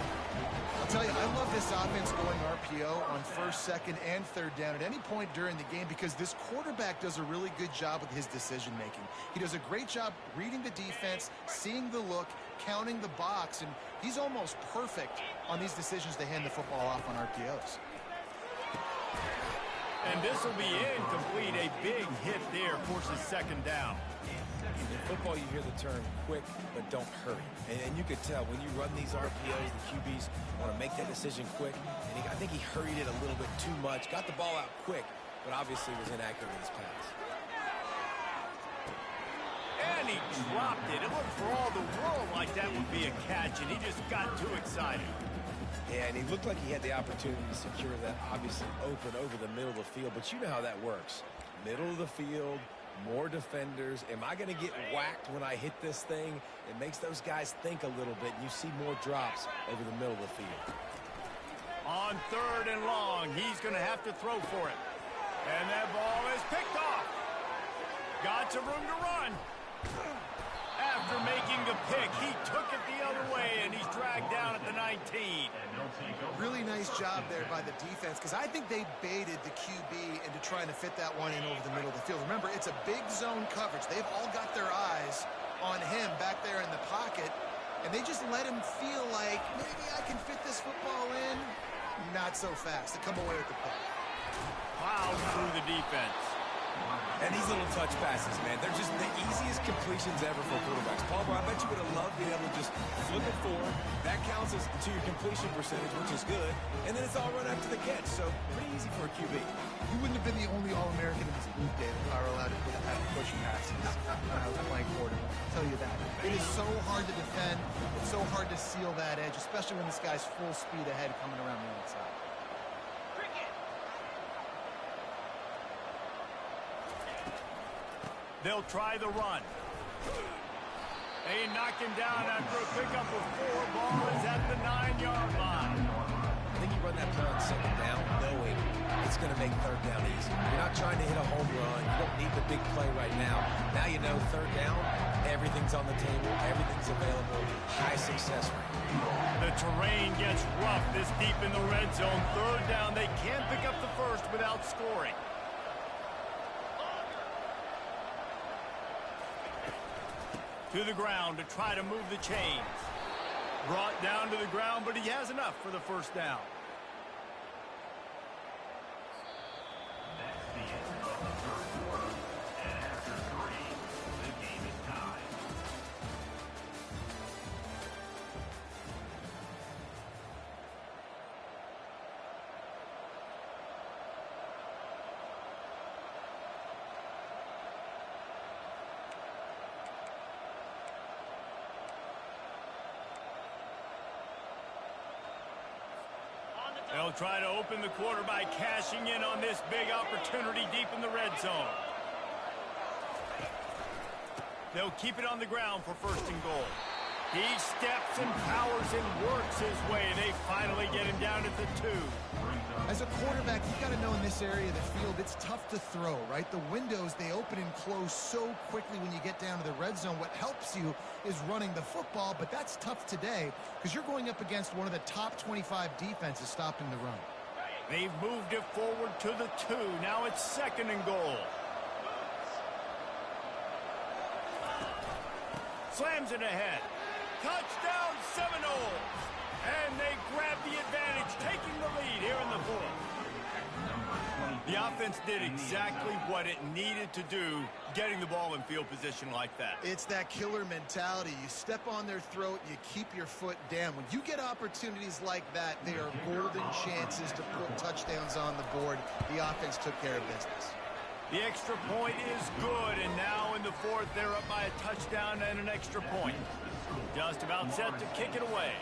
I'll tell you, I love this offense going RPO on 1st, 2nd, and 3rd down at any point during the game because this quarterback does a really good job with his decision-making. He does a great job reading the defense, seeing the look, counting the box, and he's almost perfect on these decisions to hand the football off on RPOs. And this will be incomplete. A big hit there forces 2nd down. In football, you hear the term quick, but don't hurry. And you could tell when you run these RPOs, the QBs want to make that decision quick. And I think he hurried it a little bit too much. Got the ball out quick, but obviously was inaccurate with his pass. And he dropped it. It looked for all the world like that would be a catch, and he just got too excited. Yeah, and he looked like he had the opportunity to secure that, obviously open over the middle of the field. But you know how that works. Middle of the field, more defenders. Am I going to get whacked when I hit this thing? It makes those guys think a little bit, and you see more drops over the middle of the field. On 3rd and long, he's going to have to throw for it. And that ball is picked off. Got some room to run. After making the pick, he took it the other way, and he's dragged down at the 19. Really nice job there by the defense because I think they baited the QB into trying to fit that one in over the middle of the field. Remember, it's a big zone coverage. They've all got their eyes on him back there in the pocket, and they just let him feel like, maybe I can fit this football in. Not so fast. To come away with the pick. Plowed through the defense. And these little touch passes, man, they're just the easiest completions ever for quarterbacks. Palmer, I bet you would have loved being able to just flip it forward. That counts as to your completion percentage, which is good. And then it's all run after the catch, so pretty easy for a QB. You wouldn't have been the only All-American in this booth, David, if I were allowed to have push passes when I was playing quarterback. I'll tell you that. It is so hard to defend. It's so hard to seal that edge, especially when this guy's full speed ahead coming around the outside. They'll try the run. They knock him down after a pickup of 4. Ball is at the 9-yard line. I think you run that play on second down knowing it's going to make third down easy. You're not trying to hit a home run. You don't need the big play right now. Now you know third down, everything's on the table, everything's available, high success rate. The terrain gets rough this deep in the red zone. Third down, they can't pick up the first without scoring. To the ground to try to move the chains. Brought down to the ground, but he has enough for the first down. That's the end of the third quarter. And after 3, the game is tied. They'll try to open the quarter by cashing in on this big opportunity deep in the red zone. They'll keep it on the ground for first and goal. He steps and powers and works his way. They finally get him down at the 2. As a quarterback, you've got to know in this area of the field, it's tough to throw, right? The windows, they open and close so quickly when you get down to the red zone. What helps you is running the football, but that's tough today because you're going up against one of the top 25 defenses stopping the run. They've moved it forward to the 2. Now it's second and goal. Slams it ahead. Touchdown Seminoles! And they grab the advantage, taking the lead here in the 4th. The offense did exactly what it needed to do, getting the ball in field position like that. It's that killer mentality. You step on their throat, you keep your foot down. When you get opportunities like that, they are golden chances to put touchdowns on the board. The offense took care of business. The extra point is good, and now in the 4th, they're up by a touchdown and an extra point. Just about set to kick it away.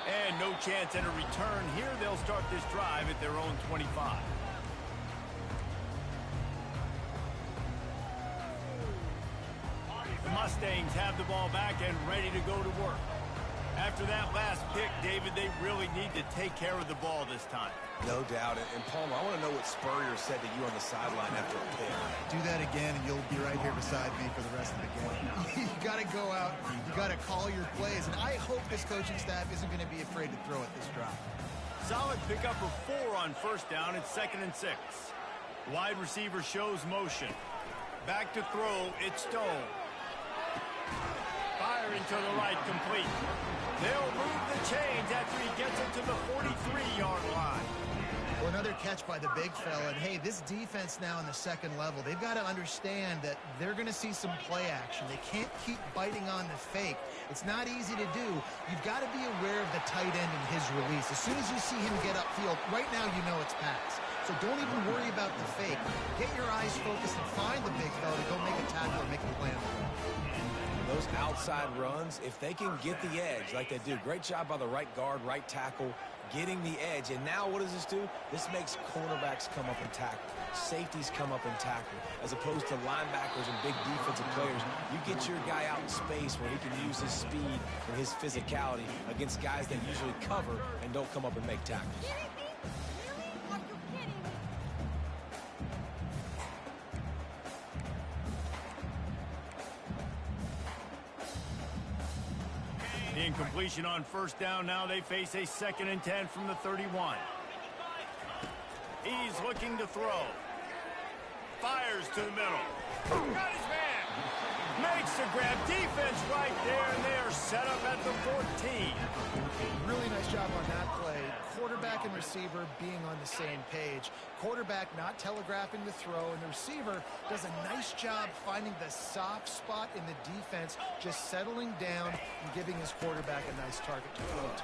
And no chance at a return here. They'll start this drive at their own 25. The Mustangs have the ball back and ready to go to work. After that last pick, David, they really need to take care of the ball this time. No doubt. And Palmer, I want to know what Spurrier said to you on the sideline after a pick. Do that again, and you'll be right here beside me for the rest of the game. You got to go out. You got to call your plays. And I hope this coaching staff isn't going to be afraid to throw at this drop. Solid pickup of 4 on first down. It's 2nd and 6. Wide receiver shows motion. Back to throw. It's Stone. Firing to the right, complete. They'll move the chains after he gets it to the 43-yard line. Well, another catch by the big fella. And, hey, this defense now in the second level, they've got to understand that they're going to see some play action. They can't keep biting on the fake. It's not easy to do. You've got to be aware of the tight end and his release. As soon as you see him get upfield, right now you know it's pass. So don't even worry about the fake. Get your eyes focused and find the big fella to go make a tackle or make a play on the ball. Those outside runs, if they can get the edge like they do, great job by the right guard, right tackle, getting the edge. And now what does this do? This makes cornerbacks come up and tackle. Safeties come up and tackle. As opposed to linebackers and big defensive players, you get your guy out in space where he can use his speed and his physicality against guys that usually cover and don't come up and make tackles. The incompletion on first down. Now they face a 2nd and 10 from the 31. He's looking to throw. Fires to the middle. Got his man. Makes the grab. Defense right there, and they are set up at the 14. Really nice job on that play. Quarterback and receiver being on the same page. Quarterback not telegraphing the throw, and the receiver does a nice job finding the soft spot in the defense, just settling down and giving his quarterback a nice target to throw to.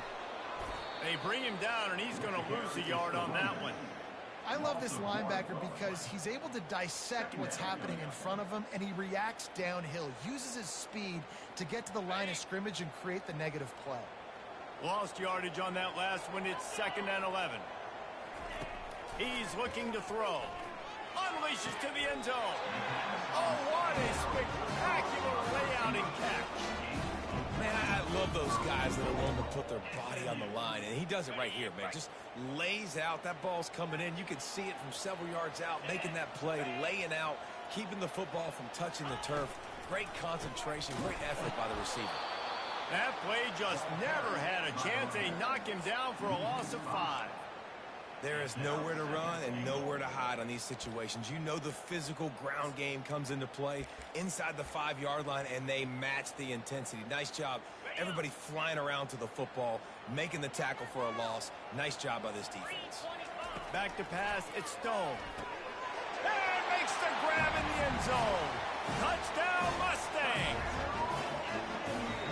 They bring him down, and he's going to lose a yard on that one. I love this linebacker because he's able to dissect what's happening in front of him, and he reacts downhill, uses his speed to get to the line of scrimmage and create the negative play. Lost yardage on that last one. It's 2nd and 11. He's looking to throw. Unleashes to the end zone. Oh, what a spectacular layout and catch. Man, I love those guys that are willing to put their body on the line, and he does it right here, man. Just lays out. That ball's coming in. You can see it from several yards out, making that play, laying out, keeping the football from touching the turf. Great concentration, great effort by the receiver. That play just never had a chance. They knock him down for a loss of 5. There is nowhere to run and nowhere to hide on these situations. You know the physical ground game comes into play inside the 5-yard line, and they match the intensity. Nice job. Everybody flying around to the football, making the tackle for a loss. Nice job by this defense. Back to pass. It's Stone. And makes the grab in the end zone. Touchdown, Mustangs.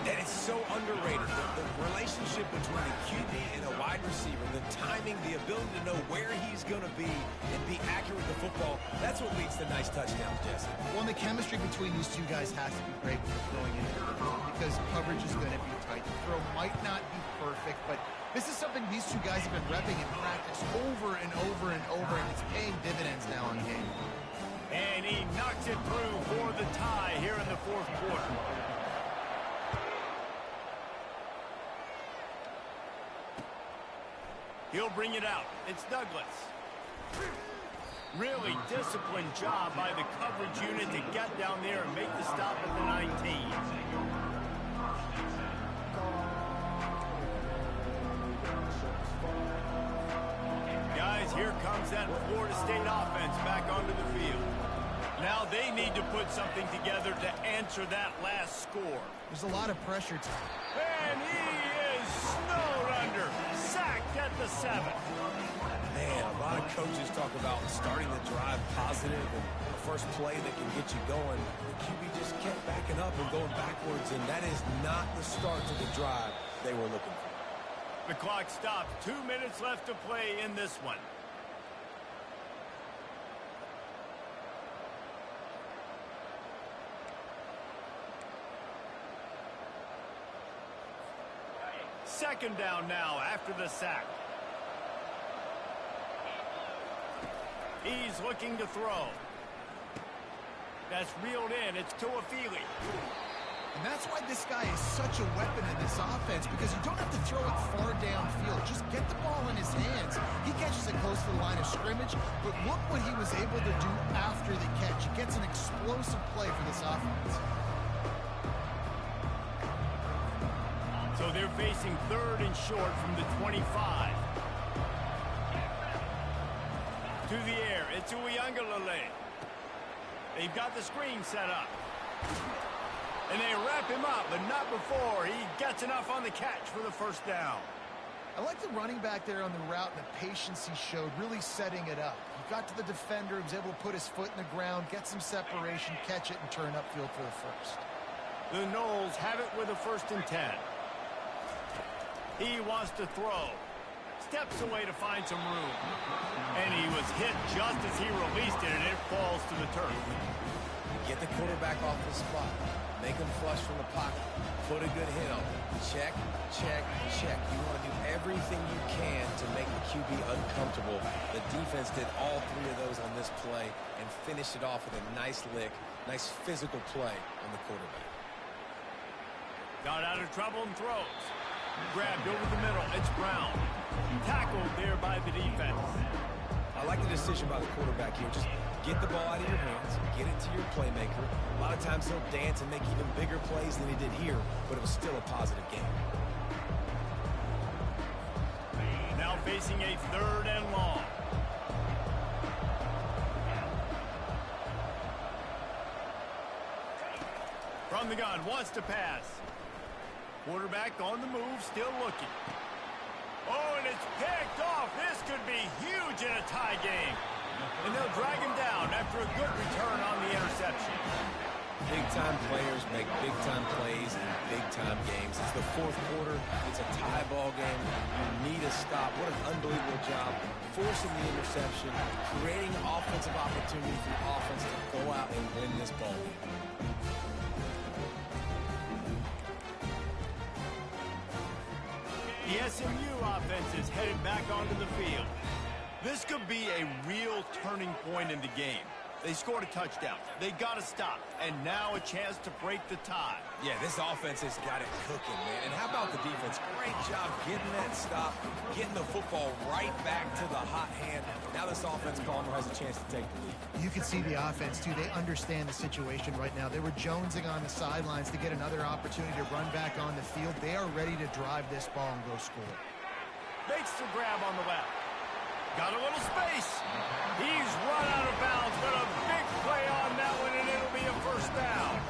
And it's so underrated. The relationship between a QB and a wide receiver, the timing, the ability to know where he's going to be and be accurate with the football, that's what leads to nice touchdowns, Jesse. Well, the chemistry between these two guys has to be great when they're throwing into the field because coverage is going to be tight. The throw might not be perfect, but this is something these two guys have been repping in practice over and over and over, and it's paying dividends now in game. And he knocks it through for the tie here in the 4th quarter. He'll bring it out. It's Douglas. Really disciplined job by the coverage unit to get down there and make the stop at the 19. Guys, here comes that Florida State offense back onto the field. Now they need to put something together to answer that last score. There's a lot of pressure. And he is snowed under. Sacked at the 7. Man, a lot of coaches talk about starting the drive positive and the first play that can get you going. The QB just kept backing up and going backwards, and that is not the start to the drive they were looking for. The clock stops. 2 minutes left to play in this one. Second down now after the sack. He's looking to throw. That's reeled in. It's Tuafili. And that's why this guy is such a weapon in this offense, because you don't have to throw it far downfield. Just get the ball in his hands. He catches it close to the line of scrimmage, but look what he was able to do after the catch. He gets an explosive play for this offense. So they're facing 3rd and short from the 25. To the air, it's Uiagalelei. They've got the screen set up. And they wrap him up, but not before he gets enough on the catch for the 1st down. I like the running back there on the route and the patience he showed, really setting it up. He got to the defender, he was able to put his foot in the ground, get some separation, catch it, and turn upfield for the 1st. The Noles have it with a 1st and 10. He wants to throw. Steps away to find some room. And he was hit just as he released it, and it falls to the turf. Get the quarterback off the spot. Make him flush from the pocket. Put a good hit on him. Check, check, check. You want to do everything you can to make the QB uncomfortable. The defense did all 3 of those on this play and finished it off with a nice lick, nice physical play on the quarterback. Got out of trouble and throws. Grabbed over the middle. It's Brown. Tackled there by the defense. I like the decision by the quarterback here. Just get the ball out of your hands. Get it to your playmaker. A lot of times he'll dance and make even bigger plays than he did here, but it was still a positive game. Now facing a 3rd and long. from the gun, wants to pass. Quarterback on the move, still looking. Oh, and it's picked off. This could be huge in a tie game. And they'll drag him down after a good return on the interception. Big-time players make big-time plays in big-time games. It's the fourth quarter. It's a tie ball game. You need a stop. What an unbelievable job forcing the interception, creating offensive opportunity for the offense to go out and win this ball game. The SMU offense is headed back onto the field. This could be a real turning point in the game. They scored a touchdown. They got to stop. And now a chance to break the tie. Yeah, this offense has got it cooking, man. And how about the defense? Great job getting that stop, getting the football right back to the hot hand. Now this offense, Palmer, has a chance to take the lead. You can see the offense, too. They understand the situation right now. They were jonesing on the sidelines to get another opportunity to run back on the field. They are ready to drive this ball and go score. Makes the grab on the left. Got a little space. He's run out of bounds, but a big play on that one, and it'll be a first down.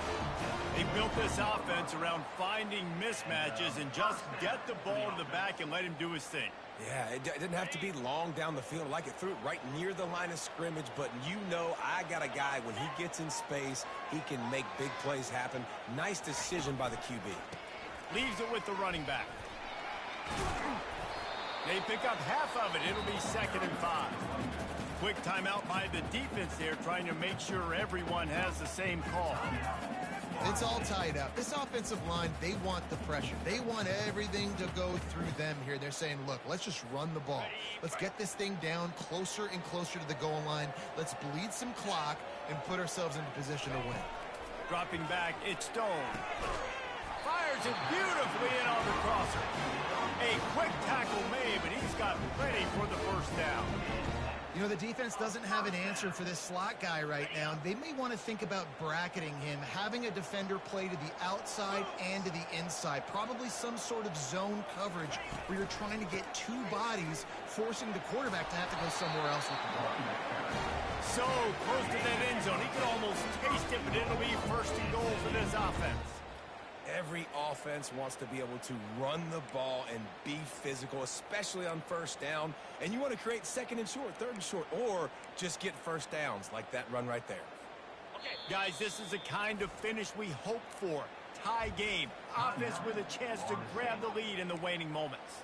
They built this offense around finding mismatches and just get the ball to the back and let him do his thing. Yeah, it didn't have to be long down the field. Like it threw it right near the line of scrimmage, but you know I got a guy, when he gets in space, he can make big plays happen. Nice decision by the QB. Leaves it with the running back. They pick up half of it. It'll be 2nd and 5. Quick timeout by the defense there, trying to make sure everyone has the same call. It's all tied up. This offensive line, they want the pressure. They want everything to go through them here. They're saying, look, let's just run the ball. Let's get this thing down closer and closer to the goal line. Let's bleed some clock and put ourselves into position to win. Dropping back, it's Stone. Fires it beautifully in on the crosser. A quick tackle made, but he's got plenty for the first down. You know, the defense doesn't have an answer for this slot guy right now. They may want to think about bracketing him, having a defender play to the outside and to the inside. Probably some sort of zone coverage where you're trying to get two bodies, forcing the quarterback to have to go somewhere else with the ball. So close to that end zone. He could almost taste it, but it'll be 1st and goal for this offense. Every offense wants to be able to run the ball and be physical, especially on first down. And you want to create 2nd and short, 3rd and short, or just get first downs like that run right there. Okay, guys, this is the kind of finish we hope for. Tie game. Offense with a chance to grab the lead in the waning moments.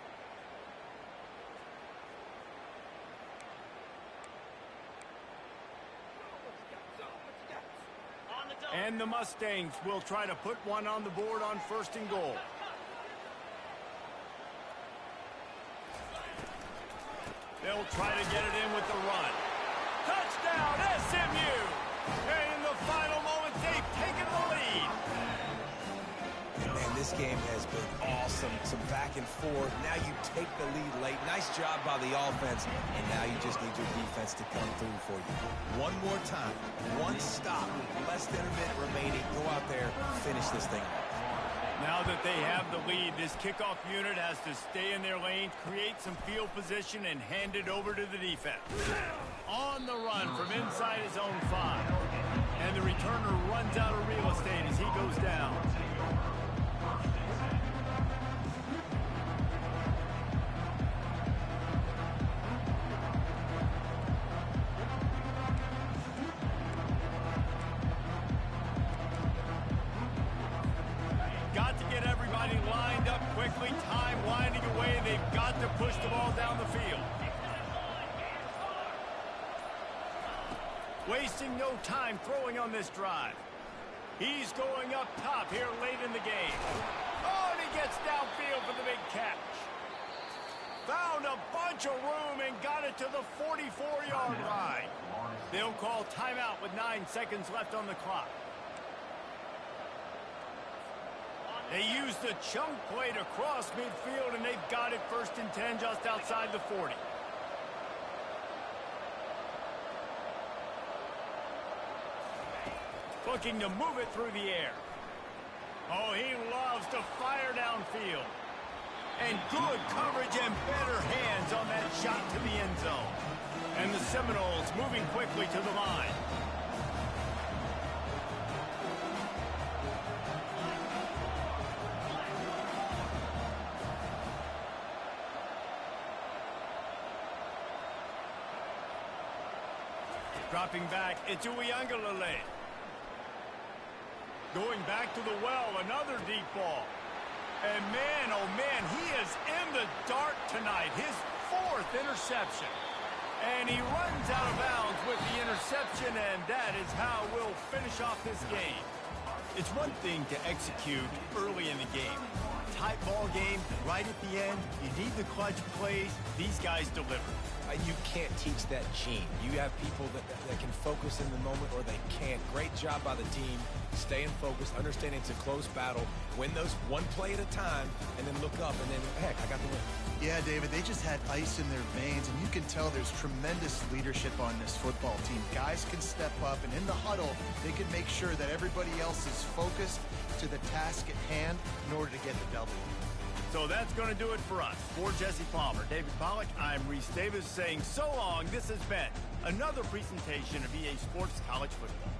And the Mustangs will try to put one on the board on 1st and goal. They'll try to get it in with the run. Touchdown, SMU! And in the final moments, they've taken the lead. Man, this game has been awesome. Some back and forth. Now you take the lead late. Nice job by the offense. And now you just need your defense to come through for you. One more time. One stop. Less than a minute remaining. Go out there, finish this thing off. Now that they have the lead, this kickoff unit has to stay in their lane, create some field position, and hand it over to the defense. On the run from inside his own 5. And the returner runs out of real estate as he goes down. Got to get everybody lined up quickly. Time winding away. They've got to push the ball down the field. Wasting no time throwing on this drive. He's going up top here late in the game. Oh, and he gets downfield for the big catch. Found a bunch of room and got it to the 44-yard line. They'll call timeout with 9 seconds left on the clock. They use the chunk play to cross midfield, and they've got it 1st and 10 just outside the 40. Looking to move it through the air. Oh, he loves to fire downfield. And good coverage and better hands on that shot to the end zone. And the Seminoles moving quickly to the line. Dropping back, it's Uyangalele. Going back to the well, another deep ball. And man, oh man, he is in the dark tonight. His 4th interception. And he runs out of bounds with the interception, and that is how we'll finish off this game. It's one thing to execute early in the game. Tight ball game, right at the end, you need the clutch plays. These guys deliver. You can't teach that gene. You have people that can focus in the moment or they can't. Great job by the team, staying focused, understanding it's a close battle, win those one play at a time, and then look up, and then, heck, I got the win. Yeah, David, they just had ice in their veins, and you can tell there's tremendous leadership on this football team. Guys can step up, and in the huddle, they can make sure that everybody else is focused to the task at hand in order to get the W. So that's going to do it for us. For Jesse Palmer, David Pollack, I'm Reese Davis saying so long. This has been another presentation of EA Sports College Football.